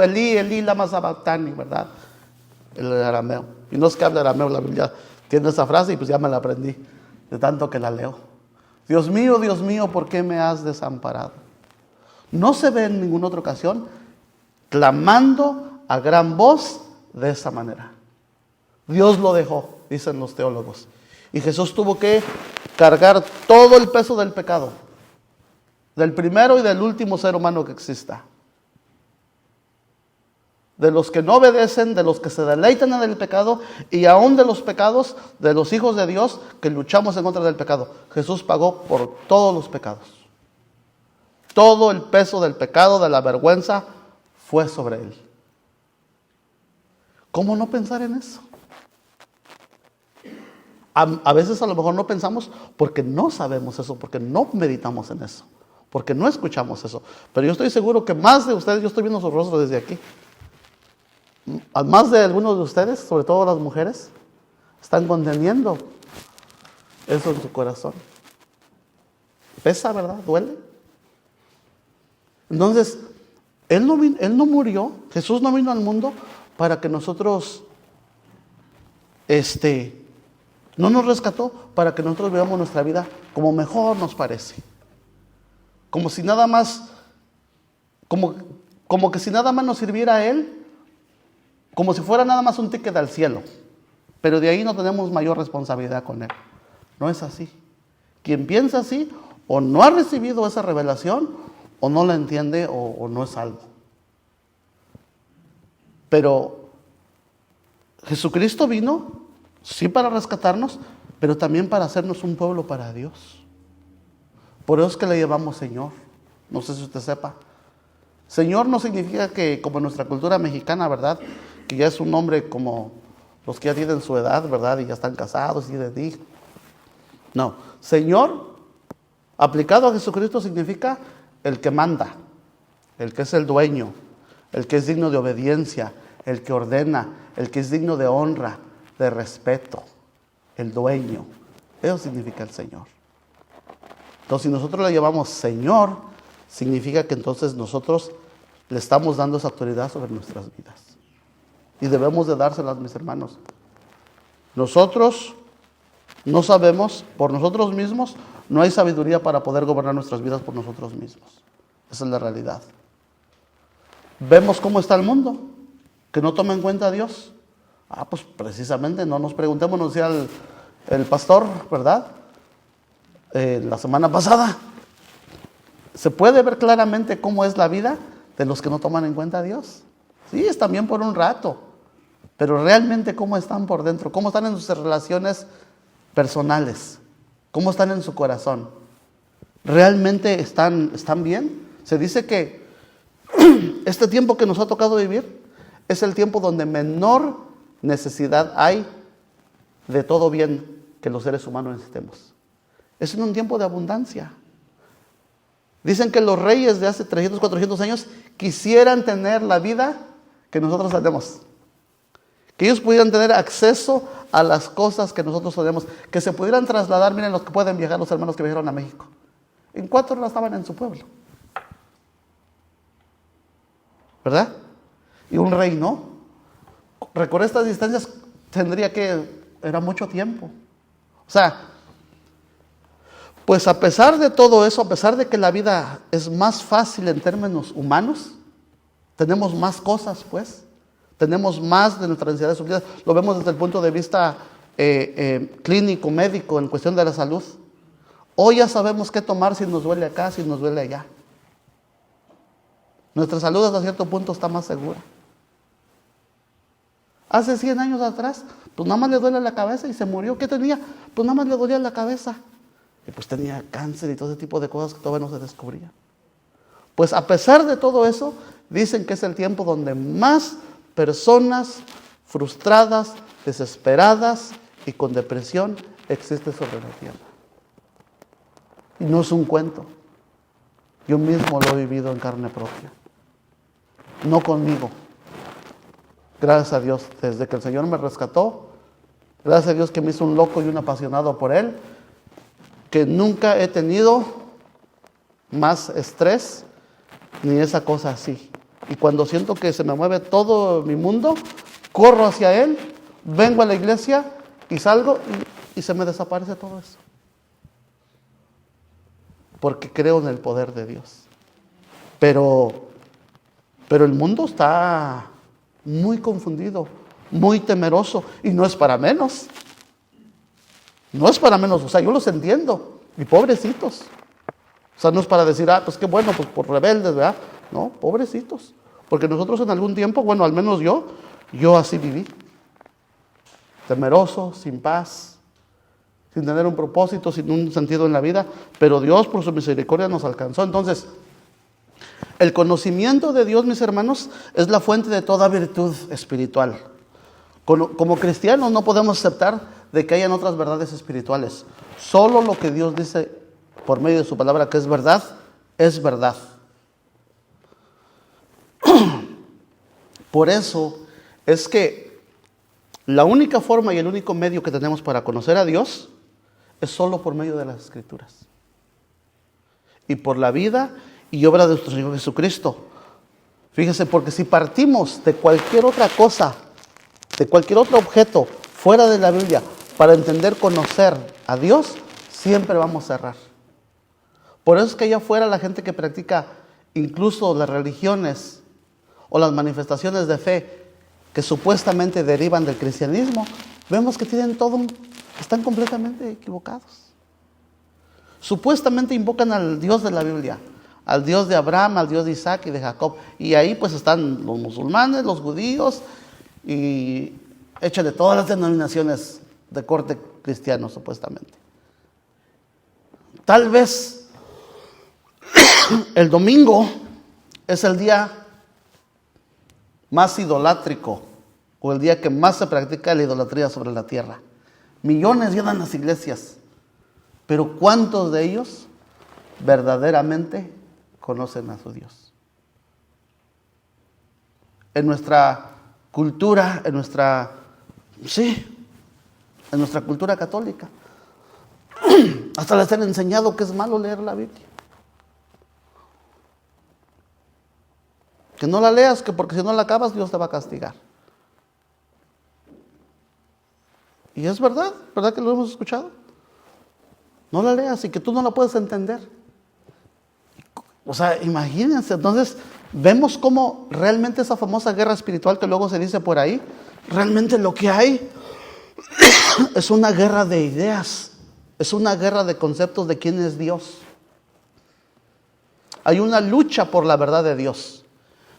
Elí, Elí, lama sabactani, ¿verdad? El arameo. Y no es que hable arameo, la Biblia tiene esa frase y pues ya me la aprendí de tanto que la leo. Dios mío, ¿por qué me has desamparado? No se ve en ninguna otra ocasión clamando a gran voz de esa manera. Dios lo dejó, dicen los teólogos. Y Jesús tuvo que cargar todo el peso del pecado, del primero y del último ser humano que exista. De los que no obedecen, de los que se deleitan en el pecado y aún de los pecados de los hijos de Dios que luchamos en contra del pecado. Jesús pagó por todos los pecados. Todo el peso del pecado, de la vergüenza, fue sobre él. ¿Cómo no pensar en eso? A veces a lo mejor no pensamos porque no sabemos eso, porque no meditamos en eso, porque no escuchamos eso. Pero yo estoy seguro que más de ustedes, yo estoy viendo su rostro desde aquí, más de algunos de ustedes, sobre todo las mujeres, están conteniendo eso en su corazón. Pesa, ¿verdad? Duele. Entonces, Él no murió, Jesús no vino al mundo para que nosotros, no nos rescató para que nosotros veamos nuestra vida como mejor nos parece. Como si nada más, como que si nada más nos sirviera a Él, como si fuera nada más un ticket al cielo. Pero de ahí no tenemos mayor responsabilidad con Él. No es así. Quien piensa así, o no ha recibido esa revelación, o no la entiende, o no es salvo. Pero Jesucristo vino, sí, para rescatarnos, pero también para hacernos un pueblo para Dios. Por eso es que le llamamos Señor. No sé si usted sepa. Señor no significa que, como en nuestra cultura mexicana, ¿verdad?, que ya es un hombre como los que ya tienen su edad, ¿verdad?, y ya están casados y de hijos. No, Señor, aplicado a Jesucristo, significa el que manda, el que es el dueño, el que es digno de obediencia, el que ordena, el que es digno de honra, de respeto, el dueño. Eso significa el Señor. Entonces, si nosotros le llamamos Señor, significa que entonces nosotros le estamos dando esa autoridad sobre nuestras vidas. Y debemos de dárselas, mis hermanos. Nosotros no sabemos, por nosotros mismos, no hay sabiduría para poder gobernar nuestras vidas por nosotros mismos. Esa es la realidad. Vemos cómo está el mundo, que no toma en cuenta a Dios. Pues precisamente, no nos preguntemos, nos decía el pastor, ¿verdad? La semana pasada. Se puede ver claramente cómo es la vida de los que no toman en cuenta a Dios. Sí, es también por un rato, pero realmente cómo están por dentro, cómo están en sus relaciones personales, cómo están en su corazón. ¿Realmente están bien? Se dice que este tiempo que nos ha tocado vivir es el tiempo donde menor necesidad hay de todo bien que los seres humanos necesitemos. Es en un tiempo de abundancia. Dicen que los reyes de hace 300, 400 años quisieran tener la vida que nosotros tenemos. Que ellos pudieran tener acceso a las cosas que nosotros tenemos. Que se pudieran trasladar, miren los que pueden viajar, los hermanos que viajaron a México. En 4 horas estaban en su pueblo. ¿Verdad? Y un rey no. Recorrer estas distancias era mucho tiempo. O sea, pues a pesar de todo eso, a pesar de que la vida es más fácil en términos humanos, tenemos más cosas, pues. Tenemos más de nuestras necesidades suplidas. Lo vemos desde el punto de vista clínico, médico, en cuestión de la salud. Hoy ya sabemos qué tomar si nos duele acá, si nos duele allá. Nuestra salud hasta cierto punto está más segura. Hace 100 años atrás, pues nada más le duele la cabeza y se murió. ¿Qué tenía? Pues nada más le dolía la cabeza. Y pues tenía cáncer y todo ese tipo de cosas que todavía no se descubrían. Pues a pesar de todo eso, dicen que es el tiempo donde más personas frustradas, desesperadas y con depresión existen sobre la tierra. Y no es un cuento. Yo mismo lo he vivido en carne propia. No conmigo. Gracias a Dios, desde que el Señor me rescató, gracias a Dios que me hizo un loco y un apasionado por Él, que nunca he tenido más estrés ni esa cosa así. Y cuando siento que se me mueve todo mi mundo, corro hacia Él, vengo a la iglesia y salgo y se me desaparece todo eso. Porque creo en el poder de Dios. Pero el mundo está muy confundido, muy temeroso, y no es para menos. No es para menos, o sea, yo los entiendo, y pobrecitos. O sea, no es para decir, pues qué bueno, pues por rebeldes, ¿verdad? No, pobrecitos. Porque nosotros en algún tiempo, bueno, al menos yo así viví. Temeroso, sin paz, sin tener un propósito, sin un sentido en la vida, pero Dios por su misericordia nos alcanzó. Entonces, el conocimiento de Dios, mis hermanos, es la fuente de toda virtud espiritual. Como cristianos no podemos aceptar de que hayan otras verdades espirituales. Solo lo que Dios dice por medio de su palabra que es verdad, es verdad. Por eso es que la única forma y el único medio que tenemos para conocer a Dios es solo por medio de las Escrituras. Y por la vida y obra de nuestro Señor Jesucristo. Fíjese, porque si partimos de cualquier otra cosa, de cualquier otro objeto fuera de la Biblia, para entender, conocer a Dios, siempre vamos a errar. Por eso es que allá afuera la gente que practica incluso las religiones o las manifestaciones de fe que supuestamente derivan del cristianismo, vemos que están completamente equivocados. Supuestamente invocan al Dios de la Biblia, al Dios de Abraham, al Dios de Isaac y de Jacob. Y ahí pues están los musulmanes, los judíos y échale todas las denominaciones de corte cristiano supuestamente. Tal vez el domingo es el día más idolátrico o el día que más se practica la idolatría sobre la tierra. Millones llenan las iglesias, pero ¿cuántos de ellos verdaderamente conocen a su Dios? En nuestra cultura, en nuestra cultura católica, hasta les han enseñado que es malo leer la Biblia. Que no la leas, que porque si no la acabas Dios te va a castigar. Y es verdad, ¿verdad que lo hemos escuchado? No la leas y que tú no la puedes entender. O sea, imagínense, entonces vemos cómo realmente esa famosa guerra espiritual que luego se dice por ahí, realmente lo que hay es una guerra de ideas, es una guerra de conceptos de quién es Dios. Hay una lucha por la verdad de Dios.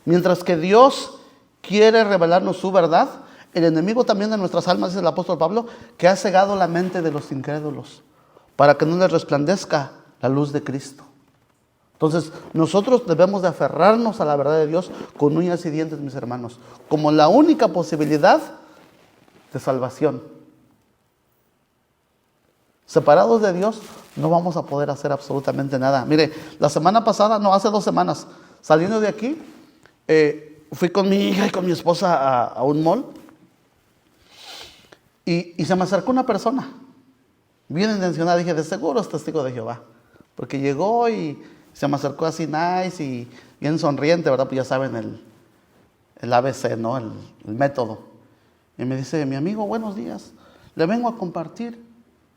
Mientras que Dios quiere revelarnos su verdad, el enemigo también de nuestras almas, dice el apóstol Pablo, que ha cegado la mente de los incrédulos para que no les resplandezca la luz de Cristo. Entonces, nosotros debemos de aferrarnos a la verdad de Dios con uñas y dientes, mis hermanos, como la única posibilidad de salvación. Separados de Dios, no vamos a poder hacer absolutamente nada. Mire, la semana pasada, no, hace 2 semanas, saliendo de aquí, fui con mi hija y con mi esposa a un mall y se me acercó una persona, bien intencionada. Dije, de seguro es testigo de Jehová, porque llegó y se me acercó así nice y bien sonriente, ¿verdad? Pues ya saben el ABC, ¿no? El método. Y me dice, mi amigo, buenos días, le vengo a compartir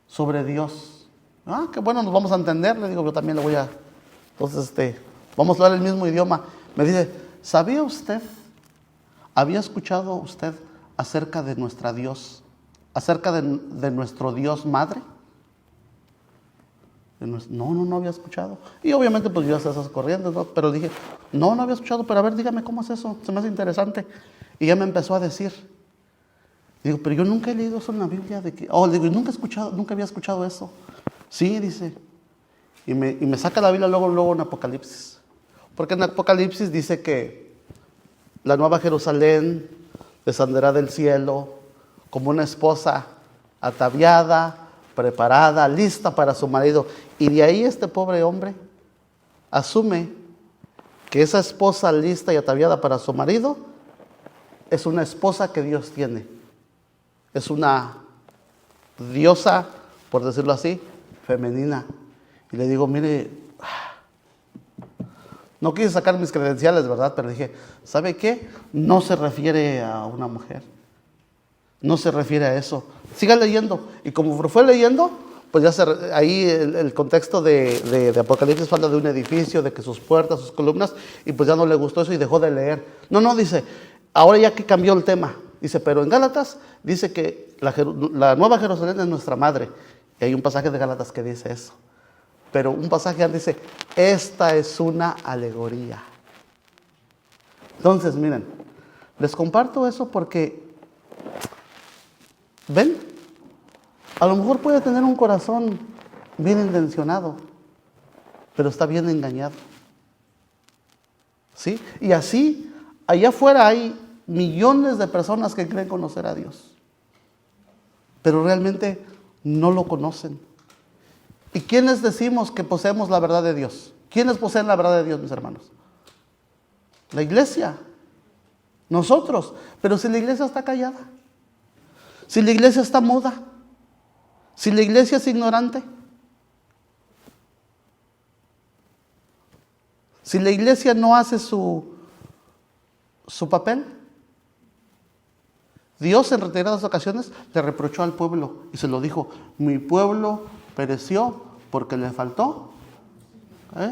sobre Dios. Ah, qué bueno, nos vamos a entender. Le digo, yo también le voy a... Entonces, vamos a hablar el mismo idioma. Me dice, ¿sabía usted, había escuchado usted acerca de nuestra Dios, acerca de nuestro Dios Madre? No había escuchado. Y obviamente pues yo hacía esas corrientes, ¿no? Pero dije, no había escuchado, pero a ver, dígame cómo es eso, se me hace interesante. Y ya me empezó a decir. Digo, pero yo nunca he leído eso en la Biblia. Digo, nunca había escuchado eso. Sí, dice. Y me saca la Biblia luego en Apocalipsis. Porque en Apocalipsis dice que la nueva Jerusalén descenderá del cielo como una esposa ataviada, preparada, lista para su marido. Y de ahí este pobre hombre asume que esa esposa lista y ataviada para su marido es una esposa que Dios tiene. Es una diosa, por decirlo así, femenina. Y le digo, mire, no quise sacar mis credenciales, ¿verdad? Pero dije, ¿sabe qué? No se refiere a una mujer. No se refiere a eso. Siga leyendo. Y como fue leyendo, pues ya ahí el contexto de Apocalipsis habla de un edificio, de que sus puertas, sus columnas, y pues ya no le gustó eso y dejó de leer. No, dice, ahora ya que cambió el tema. Dice, pero en Gálatas dice que la nueva Jerusalén es nuestra madre. Y hay un pasaje de Gálatas que dice eso. Pero un pasaje dice, esta es una alegoría. Entonces, miren, les comparto eso porque, ¿ven? A lo mejor puede tener un corazón bien intencionado, pero está bien engañado. ¿Sí? Y así, allá afuera hay millones de personas que creen conocer a Dios, pero realmente no lo conocen. ¿Y quiénes decimos que poseemos la verdad de Dios? ¿Quiénes poseen la verdad de Dios, mis hermanos? La iglesia. Nosotros. Pero si la iglesia está callada, si la iglesia está muda, si la iglesia es ignorante, si la iglesia no hace su papel. Dios en reiteradas ocasiones le reprochó al pueblo y se lo dijo, mi pueblo pereció porque le faltó,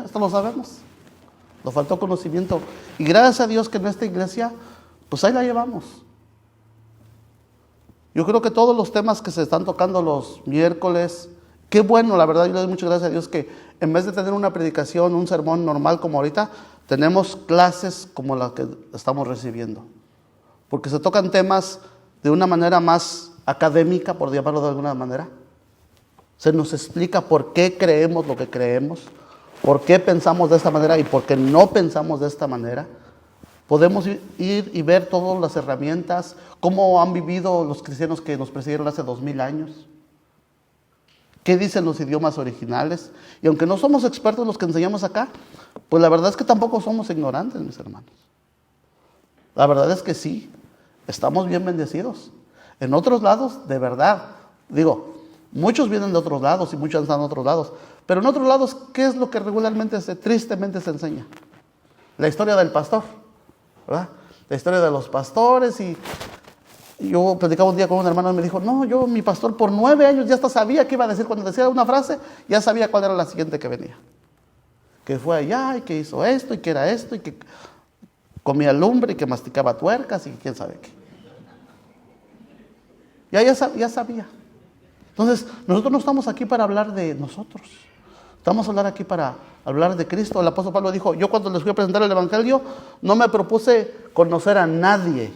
esto lo sabemos, le faltó conocimiento. Y gracias a Dios que en esta iglesia, pues ahí la llevamos. Yo creo que todos los temas que se están tocando los miércoles, qué bueno, la verdad, yo le doy muchas gracias a Dios que en vez de tener una predicación, un sermón normal como ahorita, tenemos clases como las que estamos recibiendo. Porque se tocan temas de una manera más académica, por llamarlo de alguna manera. Se nos explica por qué creemos lo que creemos, por qué pensamos de esta manera y por qué no pensamos de esta manera. Podemos ir y ver todas las herramientas, cómo han vivido los cristianos que nos precedieron hace 2000 años. ¿Qué dicen los idiomas originales? Y aunque no somos expertos los que enseñamos acá, pues la verdad es que tampoco somos ignorantes, mis hermanos. La verdad es que sí, estamos bien bendecidos. En otros lados, de verdad, digo, muchos vienen de otros lados y muchos están en otros lados. Pero en otros lados, ¿qué es lo que regularmente, tristemente se enseña? La historia del pastor, ¿verdad? La historia de los pastores. Y yo platicaba un día con un hermano y me dijo, no, mi pastor por 9 años ya hasta sabía qué iba a decir. Cuando decía una frase, ya sabía cuál era la siguiente que venía. Que fue allá y que hizo esto y que era esto y que comía lumbre y que masticaba tuercas y quién sabe qué. Ya sabía. Entonces, nosotros no estamos aquí para hablar de nosotros. Estamos a hablar aquí para hablar de Cristo. El apóstol Pablo dijo, yo cuando les fui a presentar el evangelio, no me propuse conocer a nadie,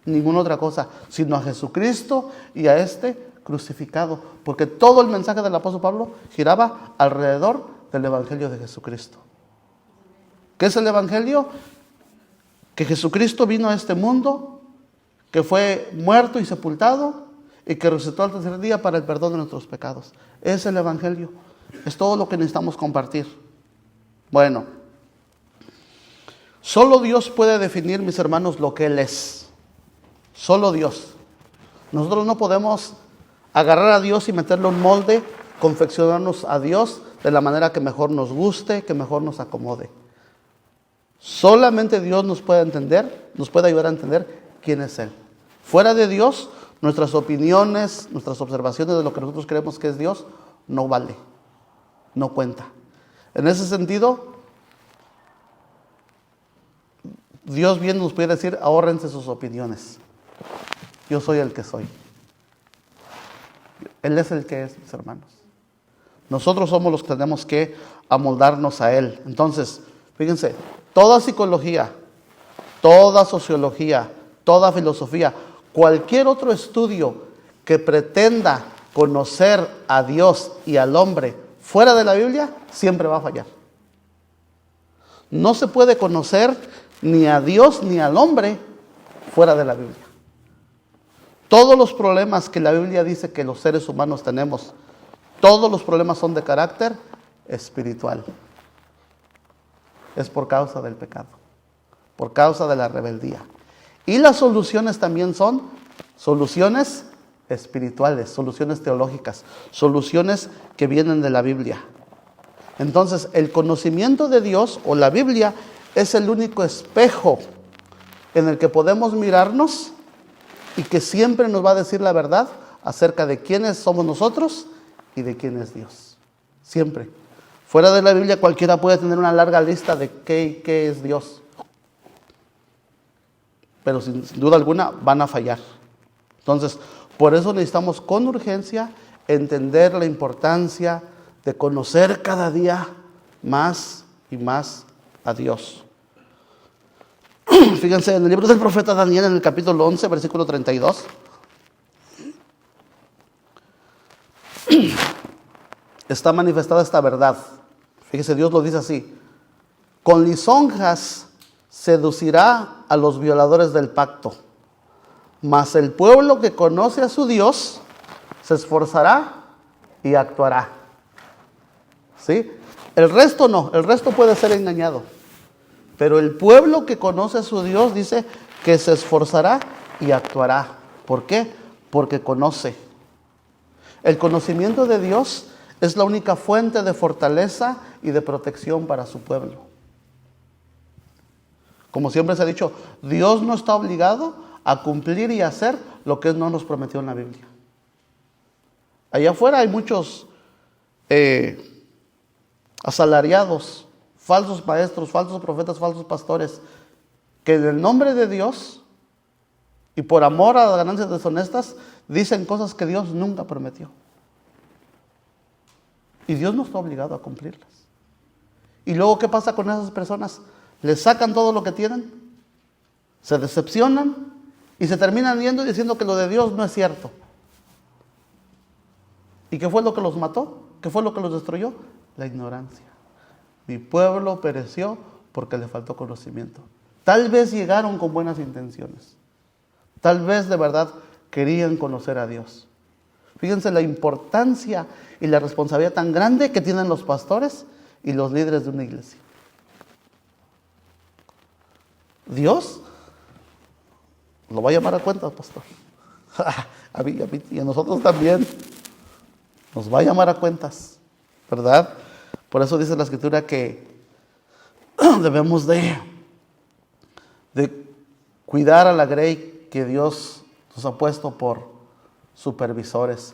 ninguna otra cosa, sino a Jesucristo y a este crucificado. Porque todo el mensaje del apóstol Pablo giraba alrededor del evangelio de Jesucristo. ¿Qué es el evangelio? Que Jesucristo vino a este mundo, que fue muerto y sepultado, y que resucitó al tercer día para el perdón de nuestros pecados. Es el evangelio. Es todo lo que necesitamos compartir. Bueno, solo Dios puede definir, mis hermanos, lo que Él es. Solo Dios. Nosotros no podemos agarrar a Dios y meterle un molde, confeccionarnos a Dios de la manera que mejor nos guste, que mejor nos acomode. Solamente Dios nos puede entender, nos puede ayudar a entender quién es Él. Fuera de Dios, nuestras opiniones, nuestras observaciones de lo que nosotros creemos que es Dios, no vale, no cuenta. En ese sentido, Dios bien nos puede decir, ahórrense sus opiniones. Yo soy el que soy. Él es el que es, mis hermanos. Nosotros somos los que tenemos que amoldarnos a Él. Entonces, fíjense, toda psicología, toda sociología, toda filosofía, cualquier otro estudio que pretenda conocer a Dios y al hombre fuera de la Biblia, siempre va a fallar. No se puede conocer ni a Dios ni al hombre fuera de la Biblia. Todos los problemas que la Biblia dice que los seres humanos tenemos, todos los problemas son de carácter espiritual. Es por causa del pecado, por causa de la rebeldía. Y las soluciones también son soluciones espirituales, soluciones teológicas, soluciones que vienen de la Biblia. Entonces, el conocimiento de Dios o la Biblia es el único espejo en el que podemos mirarnos y que siempre nos va a decir la verdad acerca de quiénes somos nosotros y de quién es Dios. Siempre. Fuera de la Biblia cualquiera puede tener una larga lista de qué es Dios. Pero sin duda alguna van a fallar. Entonces, por eso necesitamos con urgencia entender la importancia de conocer cada día más y más a Dios. Fíjense, en el libro del profeta Daniel, en el capítulo 11, versículo 32. Está manifestada esta verdad. Fíjese, Dios lo dice así: con lisonjas seducirá a los violadores del pacto, mas el pueblo que conoce a su Dios se esforzará y actuará. ¿Sí? El resto no, el resto puede ser engañado. Pero el pueblo que conoce a su Dios dice que se esforzará y actuará. ¿Por qué? Porque conoce. El conocimiento de Dios es la única fuente de fortaleza y de protección para su pueblo. Como siempre se ha dicho, Dios no está obligado a cumplir y hacer lo que Él no nos prometió en la Biblia. Allá afuera hay muchos asalariados, falsos maestros, falsos profetas, falsos pastores, que en el nombre de Dios y por amor a las ganancias deshonestas dicen cosas que Dios nunca prometió. Y Dios no está obligado a cumplirlas. Y luego, ¿qué pasa con esas personas? Les sacan todo lo que tienen, se decepcionan y se terminan yendo y diciendo que lo de Dios no es cierto. ¿Y qué fue lo que los mató? ¿Qué fue lo que los destruyó? La ignorancia. Mi pueblo pereció porque le faltó conocimiento. Tal vez llegaron con buenas intenciones. Tal vez de verdad querían conocer a Dios. Fíjense la importancia y la responsabilidad tan grande que tienen los pastores y los líderes de una iglesia. Dios lo va a llamar a cuenta, pastor. A mí y a nosotros también. Nos va a llamar a cuentas, ¿verdad? Por eso dice la Escritura que debemos de cuidar a la grey que Dios nos ha puesto por supervisores,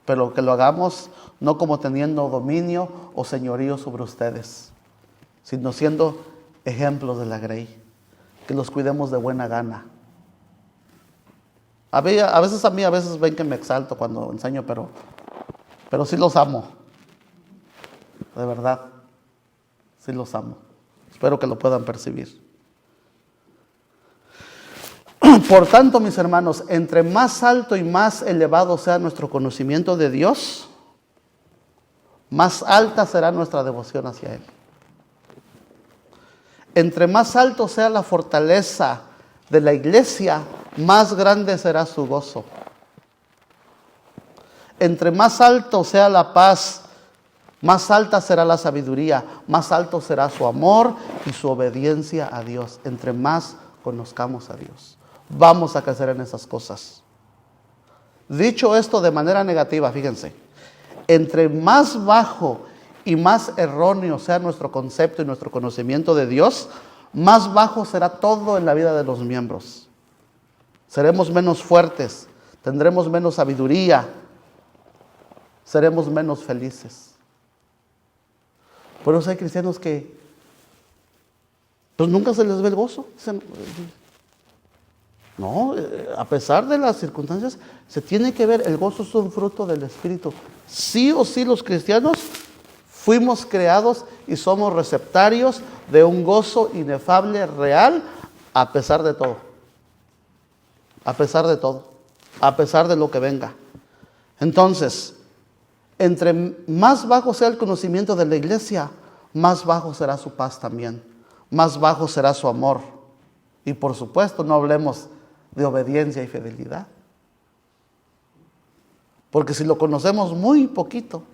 pero que lo hagamos no como teniendo dominio o señorío sobre ustedes, sino siendo ejemplos de la grey, que los cuidemos de buena gana. A veces ven que me exalto cuando enseño, pero sí los amo. De verdad, sí los amo. Espero que lo puedan percibir. Por tanto, mis hermanos, entre más alto y más elevado sea nuestro conocimiento de Dios, más alta será nuestra devoción hacia Él. Entre más alto sea la fortaleza de la iglesia, más grande será su gozo. Entre más alto sea la paz Más alta será la sabiduría, más alto será su amor y su obediencia a Dios. Entre más conozcamos a Dios, vamos a crecer en esas cosas. Dicho esto de manera negativa, fíjense, entre más bajo y más erróneo sea nuestro concepto y nuestro conocimiento de Dios, más bajo será todo en la vida de los miembros. Seremos menos fuertes, tendremos menos sabiduría, seremos menos felices. Por eso hay cristianos que pues nunca se les ve el gozo. No, a pesar de las circunstancias, se tiene que ver, el gozo es un fruto del Espíritu. Sí o sí los cristianos fuimos creados y somos receptarios de un gozo inefable, real, a pesar de todo. A pesar de todo. A pesar de lo que venga. Entonces, entre más bajo sea el conocimiento de la iglesia, más bajo será su paz también. Más bajo será su amor. Y por supuesto, no hablemos de obediencia y fidelidad. Porque si lo conocemos muy poquito,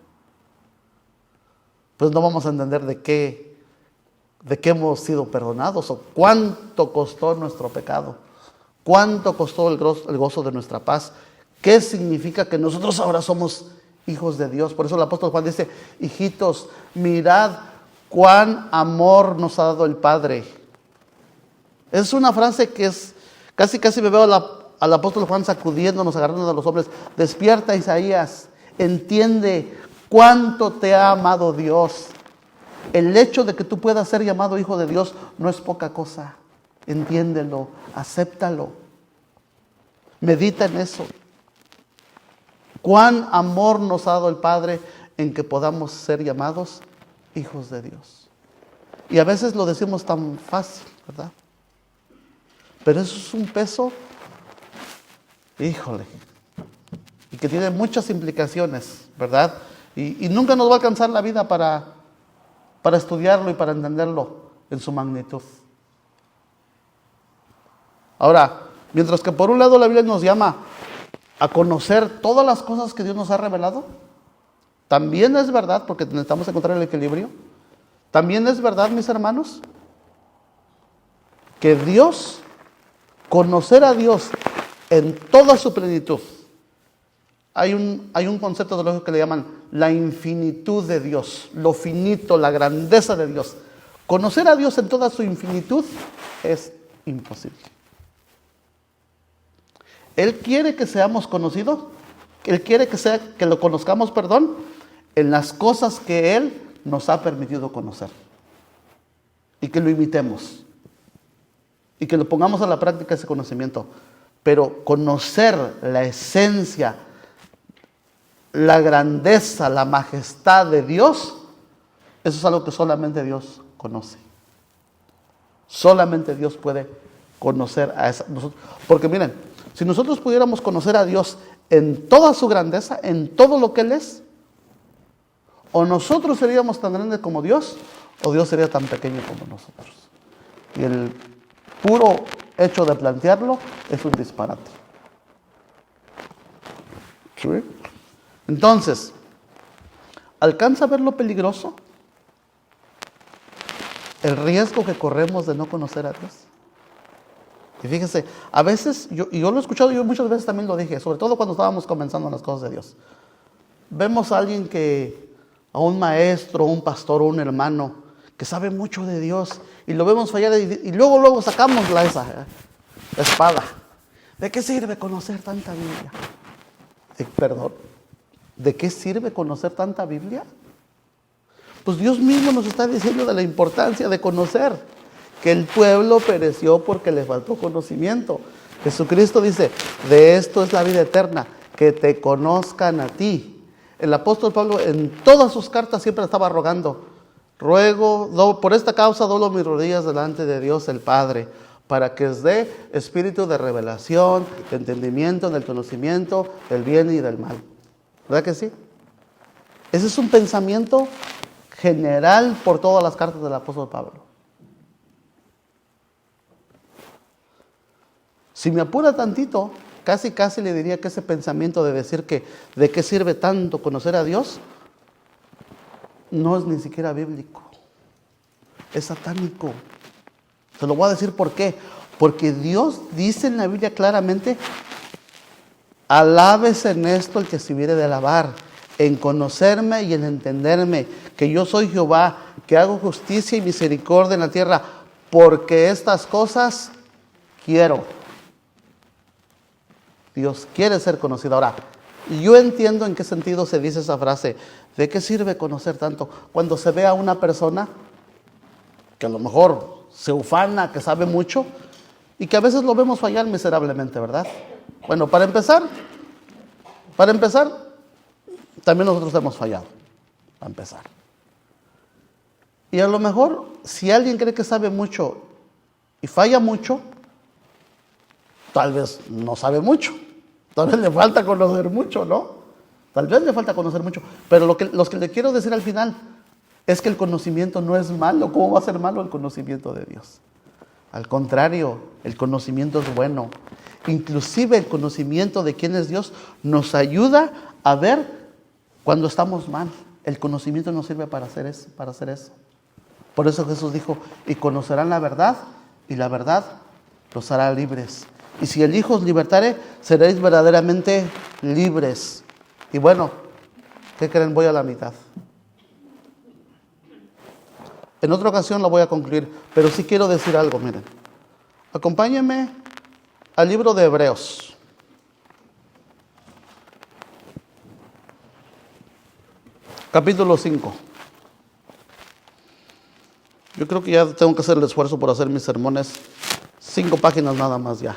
pues no vamos a entender de qué hemos sido perdonados o cuánto costó nuestro pecado, cuánto costó el gozo de nuestra paz, qué significa que nosotros ahora somos hijos de Dios. Por eso el apóstol Juan dice: hijitos, mirad cuán amor nos ha dado el Padre. Es una frase que es, casi me veo al apóstol Juan sacudiéndonos, agarrándonos a los hombres. Despierta, Isaías, entiende cuánto te ha amado Dios. El hecho de que tú puedas ser llamado hijo de Dios no es poca cosa. Entiéndelo, acéptalo, medita en eso. Cuán amor nos ha dado el Padre en que podamos ser llamados hijos de Dios. Y a veces lo decimos tan fácil, ¿verdad? Pero eso es un peso, híjole, y que tiene muchas implicaciones, ¿verdad? Y nunca nos va a alcanzar la vida para estudiarlo y para entenderlo en su magnitud. Ahora, mientras que por un lado la Biblia nos llama a conocer todas las cosas que Dios nos ha revelado, también es verdad, porque necesitamos encontrar el equilibrio, también es verdad, mis hermanos, que Dios, conocer a Dios en toda su plenitud. Hay un concepto teológico que le llaman la infinitud de Dios, lo finito, la grandeza de Dios. Conocer a Dios en toda su infinitud es imposible. Él quiere que seamos conocidos, Él quiere que lo conozcamos, en las cosas que Él nos ha permitido conocer. Y que lo imitemos. Y que lo pongamos a la práctica ese conocimiento. Pero conocer la esencia, la grandeza, la majestad de Dios, eso es algo que solamente Dios conoce. Solamente Dios puede conocer a nosotros. Porque miren, si nosotros pudiéramos conocer a Dios en toda su grandeza, en todo lo que Él es, o nosotros seríamos tan grandes como Dios, o Dios sería tan pequeño como nosotros. Y el puro hecho de plantearlo es un disparate. ¿Sí? Entonces, ¿alcanza a ver lo peligroso? El riesgo que corremos de no conocer a Dios. Y fíjese, a veces, yo lo he escuchado, yo muchas veces también lo dije, sobre todo cuando estábamos comenzando en las cosas de Dios. Vemos a alguien a un maestro, un pastor o un hermano que sabe mucho de Dios y lo vemos fallar y luego sacamos esa espada. ¿De qué sirve conocer tanta Biblia? Perdón, ¿de qué sirve conocer tanta Biblia? Pues Dios mismo nos está diciendo de la importancia de conocer. Que el pueblo pereció porque le faltó conocimiento. Jesucristo dice: de esto es la vida eterna, que te conozcan a ti. El apóstol Pablo en todas sus cartas siempre estaba rogando: por esta causa doblo mis rodillas delante de Dios el Padre, para que os dé espíritu de revelación, de entendimiento, del conocimiento, del bien y del mal. ¿Verdad que sí? Ese es un pensamiento general por todas las cartas del apóstol Pablo. Si me apura tantito, casi le diría que ese pensamiento de decir que de qué sirve tanto conocer a Dios, no es ni siquiera bíblico. Es satánico. Se lo voy a decir por qué. Porque Dios dice en la Biblia claramente: alábese en esto el que se hubiere de alabar, en conocerme y en entenderme, que yo soy Jehová, que hago justicia y misericordia en la tierra, porque estas cosas quiero. Dios quiere ser conocido. Ahora, yo entiendo en qué sentido se dice esa frase. ¿De qué sirve conocer tanto? Cuando se ve a una persona que a lo mejor se ufana, que sabe mucho, y que a veces lo vemos fallar miserablemente, ¿verdad? Bueno, para empezar, también nosotros hemos fallado, para empezar. Y a lo mejor, si alguien cree que sabe mucho y falla mucho, tal vez no sabe mucho, tal vez le falta conocer mucho, ¿no? Tal vez le falta conocer mucho, pero lo que le quiero decir al final es que el conocimiento no es malo. ¿Cómo va a ser malo el conocimiento de Dios? Al contrario, el conocimiento es bueno. Inclusive el conocimiento de quién es Dios nos ayuda a ver cuando estamos mal. El conocimiento nos sirve para hacer eso. Por eso Jesús dijo: y conocerán la verdad, y la verdad los hará libres. Y si el Hijo os libertare, seréis verdaderamente libres. Y bueno, ¿qué creen? Voy a la mitad. En otra ocasión la voy a concluir, pero sí quiero decir algo, miren. Acompáñenme al libro de Hebreos. Capítulo 5. Yo creo que ya tengo que hacer el esfuerzo por hacer mis sermones 5 páginas nada más ya.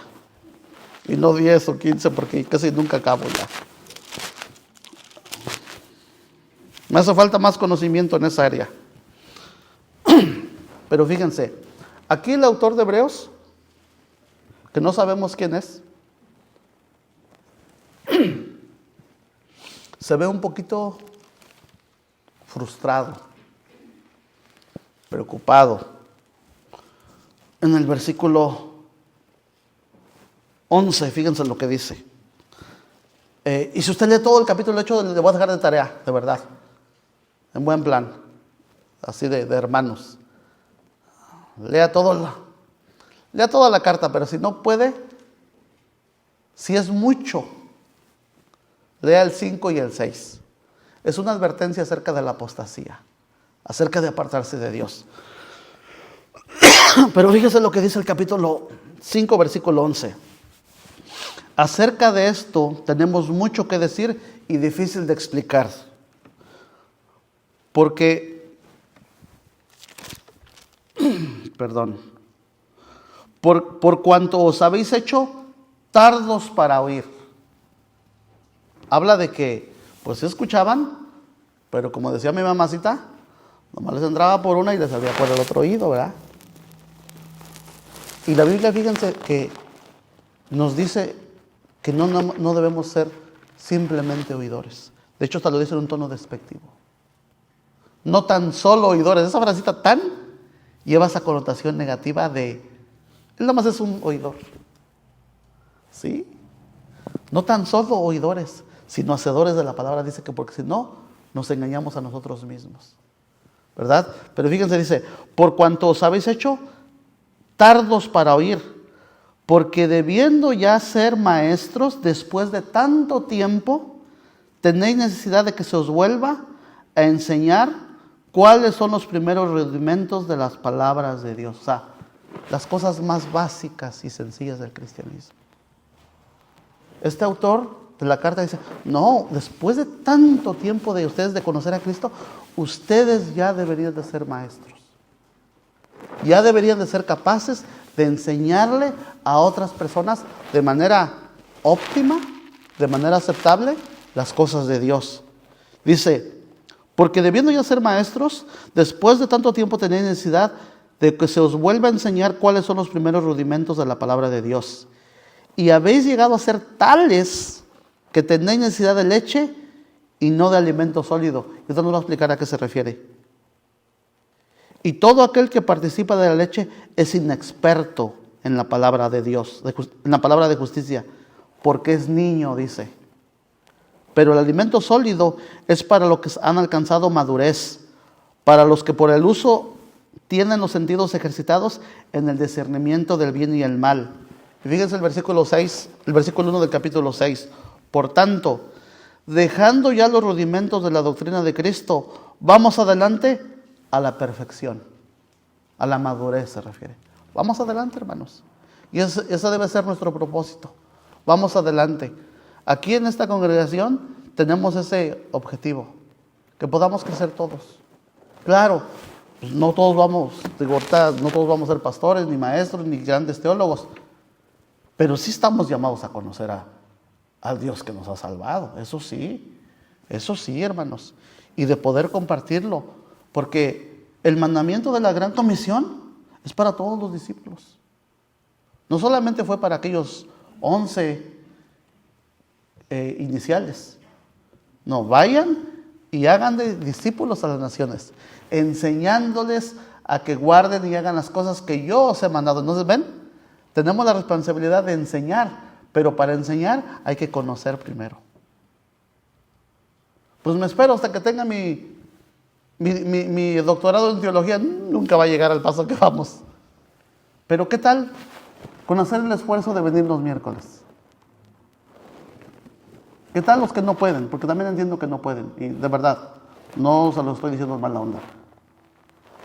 Y no 10 o 15 porque casi nunca acabo ya. Me hace falta más conocimiento en esa área. Pero fíjense, aquí el autor de Hebreos, que no sabemos quién es, se ve un poquito frustrado, preocupado. En el versículo 11, fíjense lo que dice. Y si usted lee todo el capítulo 8, le voy a dejar de tarea, de verdad, en buen plan, así de hermanos. Lea toda la carta, pero si no puede, si es mucho, lea el 5 y el 6. Es una advertencia acerca de la apostasía, acerca de apartarse de Dios. Pero fíjese lo que dice el capítulo 5, versículo 11. Acerca de esto tenemos mucho que decir y difícil de explicar. Porque por cuanto os habéis hecho tardos para oír. Habla de que, pues sí escuchaban, pero como decía mi mamacita, nomás les entraba por una y les salía por el otro oído, ¿verdad? Y la Biblia, fíjense que nos dice que no debemos ser simplemente oidores. De hecho, hasta lo dice en un tono despectivo. No tan solo oidores. Esa frasita tan lleva esa connotación negativa de él nada más es un oidor. ¿Sí? No tan solo oidores, sino hacedores de la palabra. Dice que porque si no, nos engañamos a nosotros mismos. ¿Verdad? Pero fíjense, dice: por cuanto os habéis hecho tardos para oír, porque debiendo ya ser maestros después de tanto tiempo, tenéis necesidad de que se os vuelva a enseñar cuáles son los primeros rudimentos de las palabras de Dios. O sea, las cosas más básicas y sencillas del cristianismo. Este autor de la carta dice: no, después de tanto tiempo de ustedes de conocer a Cristo, ustedes ya deberían de ser maestros. Ya deberían de ser capaces de enseñarle a otras personas de manera óptima, de manera aceptable, las cosas de Dios. Dice: porque debiendo ya ser maestros, después de tanto tiempo tenéis necesidad de que se os vuelva a enseñar cuáles son los primeros rudimentos de la palabra de Dios. Y habéis llegado a ser tales que tenéis necesidad de leche y no de alimento sólido. Y esto nos va a explicar a qué se refiere. Y todo aquel que participa de la leche es inexperto en la palabra de Dios, en la palabra de justicia, porque es niño, dice. Pero el alimento sólido es para los que han alcanzado madurez, para los que por el uso tienen los sentidos ejercitados en el discernimiento del bien y el mal. Y fíjense el versículo 6, el versículo 1 del capítulo 6. Por tanto, dejando ya los rudimentos de la doctrina de Cristo, vamos adelante a la perfección, a la madurez se refiere. Vamos adelante, hermanos. Y ese debe ser nuestro propósito. Vamos adelante. Aquí en esta congregación tenemos ese objetivo, que podamos crecer todos. Claro, pues no todos vamos, no todos vamos a ser pastores, ni maestros, ni grandes teólogos, pero sí estamos llamados a conocer al Dios que nos ha salvado. Eso sí, hermanos. Y de poder compartirlo, porque el mandamiento de la Gran Comisión es para todos los discípulos. No solamente fue para aquellos 11 iniciales. No, vayan y hagan de discípulos a las naciones, enseñándoles a que guarden y hagan las cosas que yo os he mandado. Entonces, ¿ven? Tenemos la responsabilidad de enseñar, pero para enseñar hay que conocer primero. Pues me espero hasta que tenga mi doctorado en teología, nunca va a llegar al paso que vamos. Pero ¿qué tal con hacer el esfuerzo de venir los miércoles? ¿Qué tal los que no pueden? Porque también entiendo que no pueden. Y de verdad, no se lo estoy diciendo en mala onda.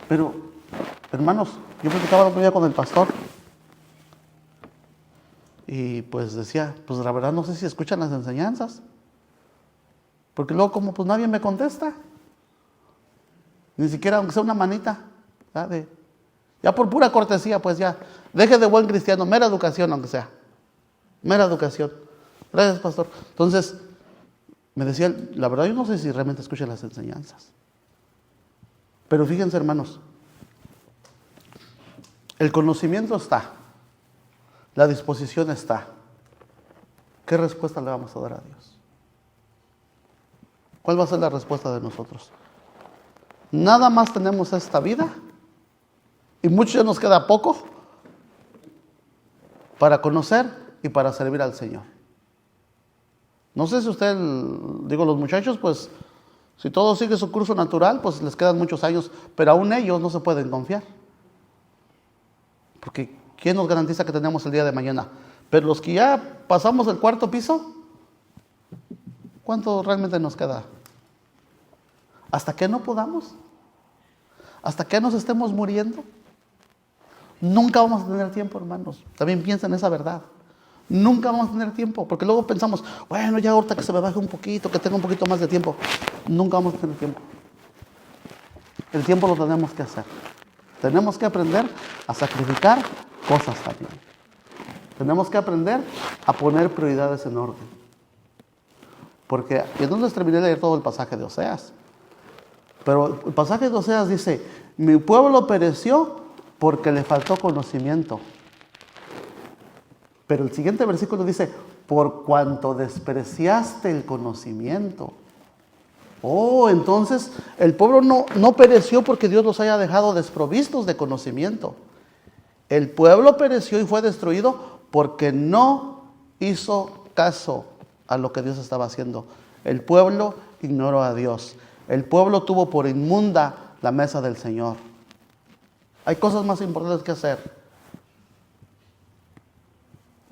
Pero, hermanos, yo platicaba el otro día con el pastor. Y pues decía, pues la verdad no sé si escuchan las enseñanzas. Porque luego como pues nadie me contesta. Ni siquiera aunque sea una manita. Ya por pura cortesía, pues ya. Deje de buen cristiano, mera educación aunque sea. Mera educación. Gracias, pastor. Entonces, me decía, la verdad yo no sé si realmente escuchan las enseñanzas. Pero fíjense, hermanos, el conocimiento está, la disposición está. ¿Qué respuesta le vamos a dar a Dios? ¿Cuál va a ser la respuesta de nosotros? Nada más tenemos esta vida y mucho ya nos queda poco para conocer y para servir al Señor. No sé si usted, los muchachos, pues, si todo sigue su curso natural, pues les quedan muchos años, pero aún ellos no se pueden confiar. Porque ¿quién nos garantiza que tenemos el día de mañana? Pero los que ya pasamos el 4º piso, ¿cuánto realmente nos queda? ¿Hasta que no podamos? ¿Hasta que nos estemos muriendo? Nunca vamos a tener tiempo, hermanos. También piensen esa verdad. Nunca vamos a tener tiempo, porque luego pensamos, bueno, ya ahorita que se me baje un poquito, que tenga un poquito más de tiempo. Nunca vamos a tener tiempo. El tiempo lo tenemos que hacer. Tenemos que aprender a sacrificar cosas también. Tenemos que aprender a poner prioridades en orden. Porque, y entonces terminé de leer todo el pasaje de Oseas. Pero el pasaje de Oseas dice, mi pueblo pereció porque le faltó conocimiento. Pero el siguiente versículo dice, por cuanto despreciaste el conocimiento. Oh, entonces el pueblo no pereció porque Dios los haya dejado desprovistos de conocimiento. El pueblo pereció y fue destruido porque no hizo caso a lo que Dios estaba haciendo. El pueblo ignoró a Dios. El pueblo tuvo por inmunda la mesa del Señor. Hay cosas más importantes que hacer.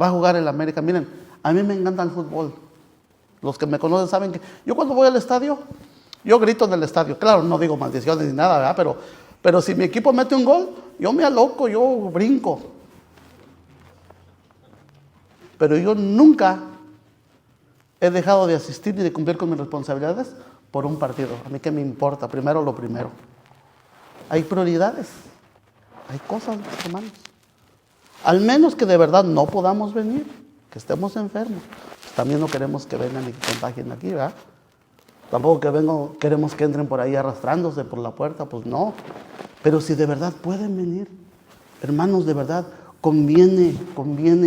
Va a jugar el América. Miren, a mí me encanta el fútbol. Los que me conocen saben que yo cuando voy al estadio, yo grito en el estadio. Claro, no digo maldiciones ni nada, ¿verdad? Pero si mi equipo mete un gol, yo me aloco, yo brinco. Pero yo nunca he dejado de asistir ni de cumplir con mis responsabilidades por un partido. A mí qué me importa, primero lo primero. Hay prioridades, hay cosas, hermanos. Al menos que de verdad no podamos venir, que estemos enfermos. Pues también no queremos que vengan y que contagien aquí, ¿verdad? Tampoco queremos que entren por ahí arrastrándose por la puerta, pues no. Pero si de verdad pueden venir, hermanos, de verdad, conviene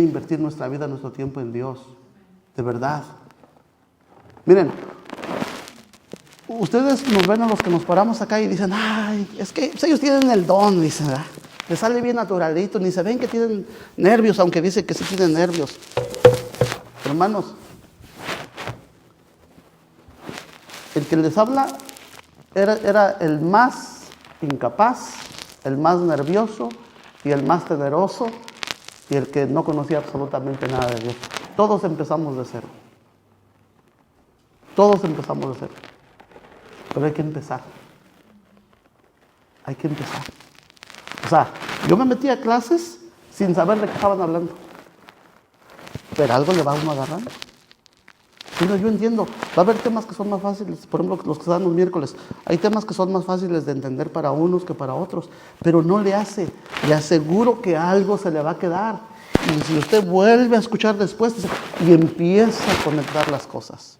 invertir nuestra vida, nuestro tiempo en Dios. De verdad. Miren, ustedes nos ven a los que nos paramos acá y dicen, ay, es que ellos tienen el don, dicen, ¿verdad? Les sale bien naturalito, ni se ven que tienen nervios, aunque dicen que sí tienen nervios. Hermanos, el que les habla era el más incapaz, el más nervioso y el más temeroso y el que no conocía absolutamente nada de Dios. Todos empezamos de cero. Todos empezamos de cero. Pero hay que empezar. Hay que empezar. O sea, yo me metí a clases sin saber de qué estaban hablando. Pero algo le va a uno agarrando. Pero yo entiendo, va a haber temas que son más fáciles, por ejemplo, los que se dan los miércoles. Hay temas que son más fáciles de entender para unos que para otros, pero no le hace. Le aseguro que algo se le va a quedar. Y si usted vuelve a escuchar después y empieza a conectar las cosas.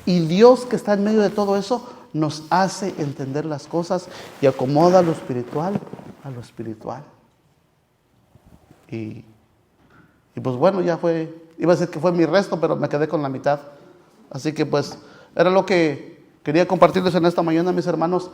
Y Dios que está en medio de todo eso nos hace entender las cosas y acomoda lo espiritual a lo espiritual. Y pues bueno, ya fue, iba a decir que fue mi resto, pero me quedé con la mitad. Así que pues era lo que quería compartirles en esta mañana, mis hermanos.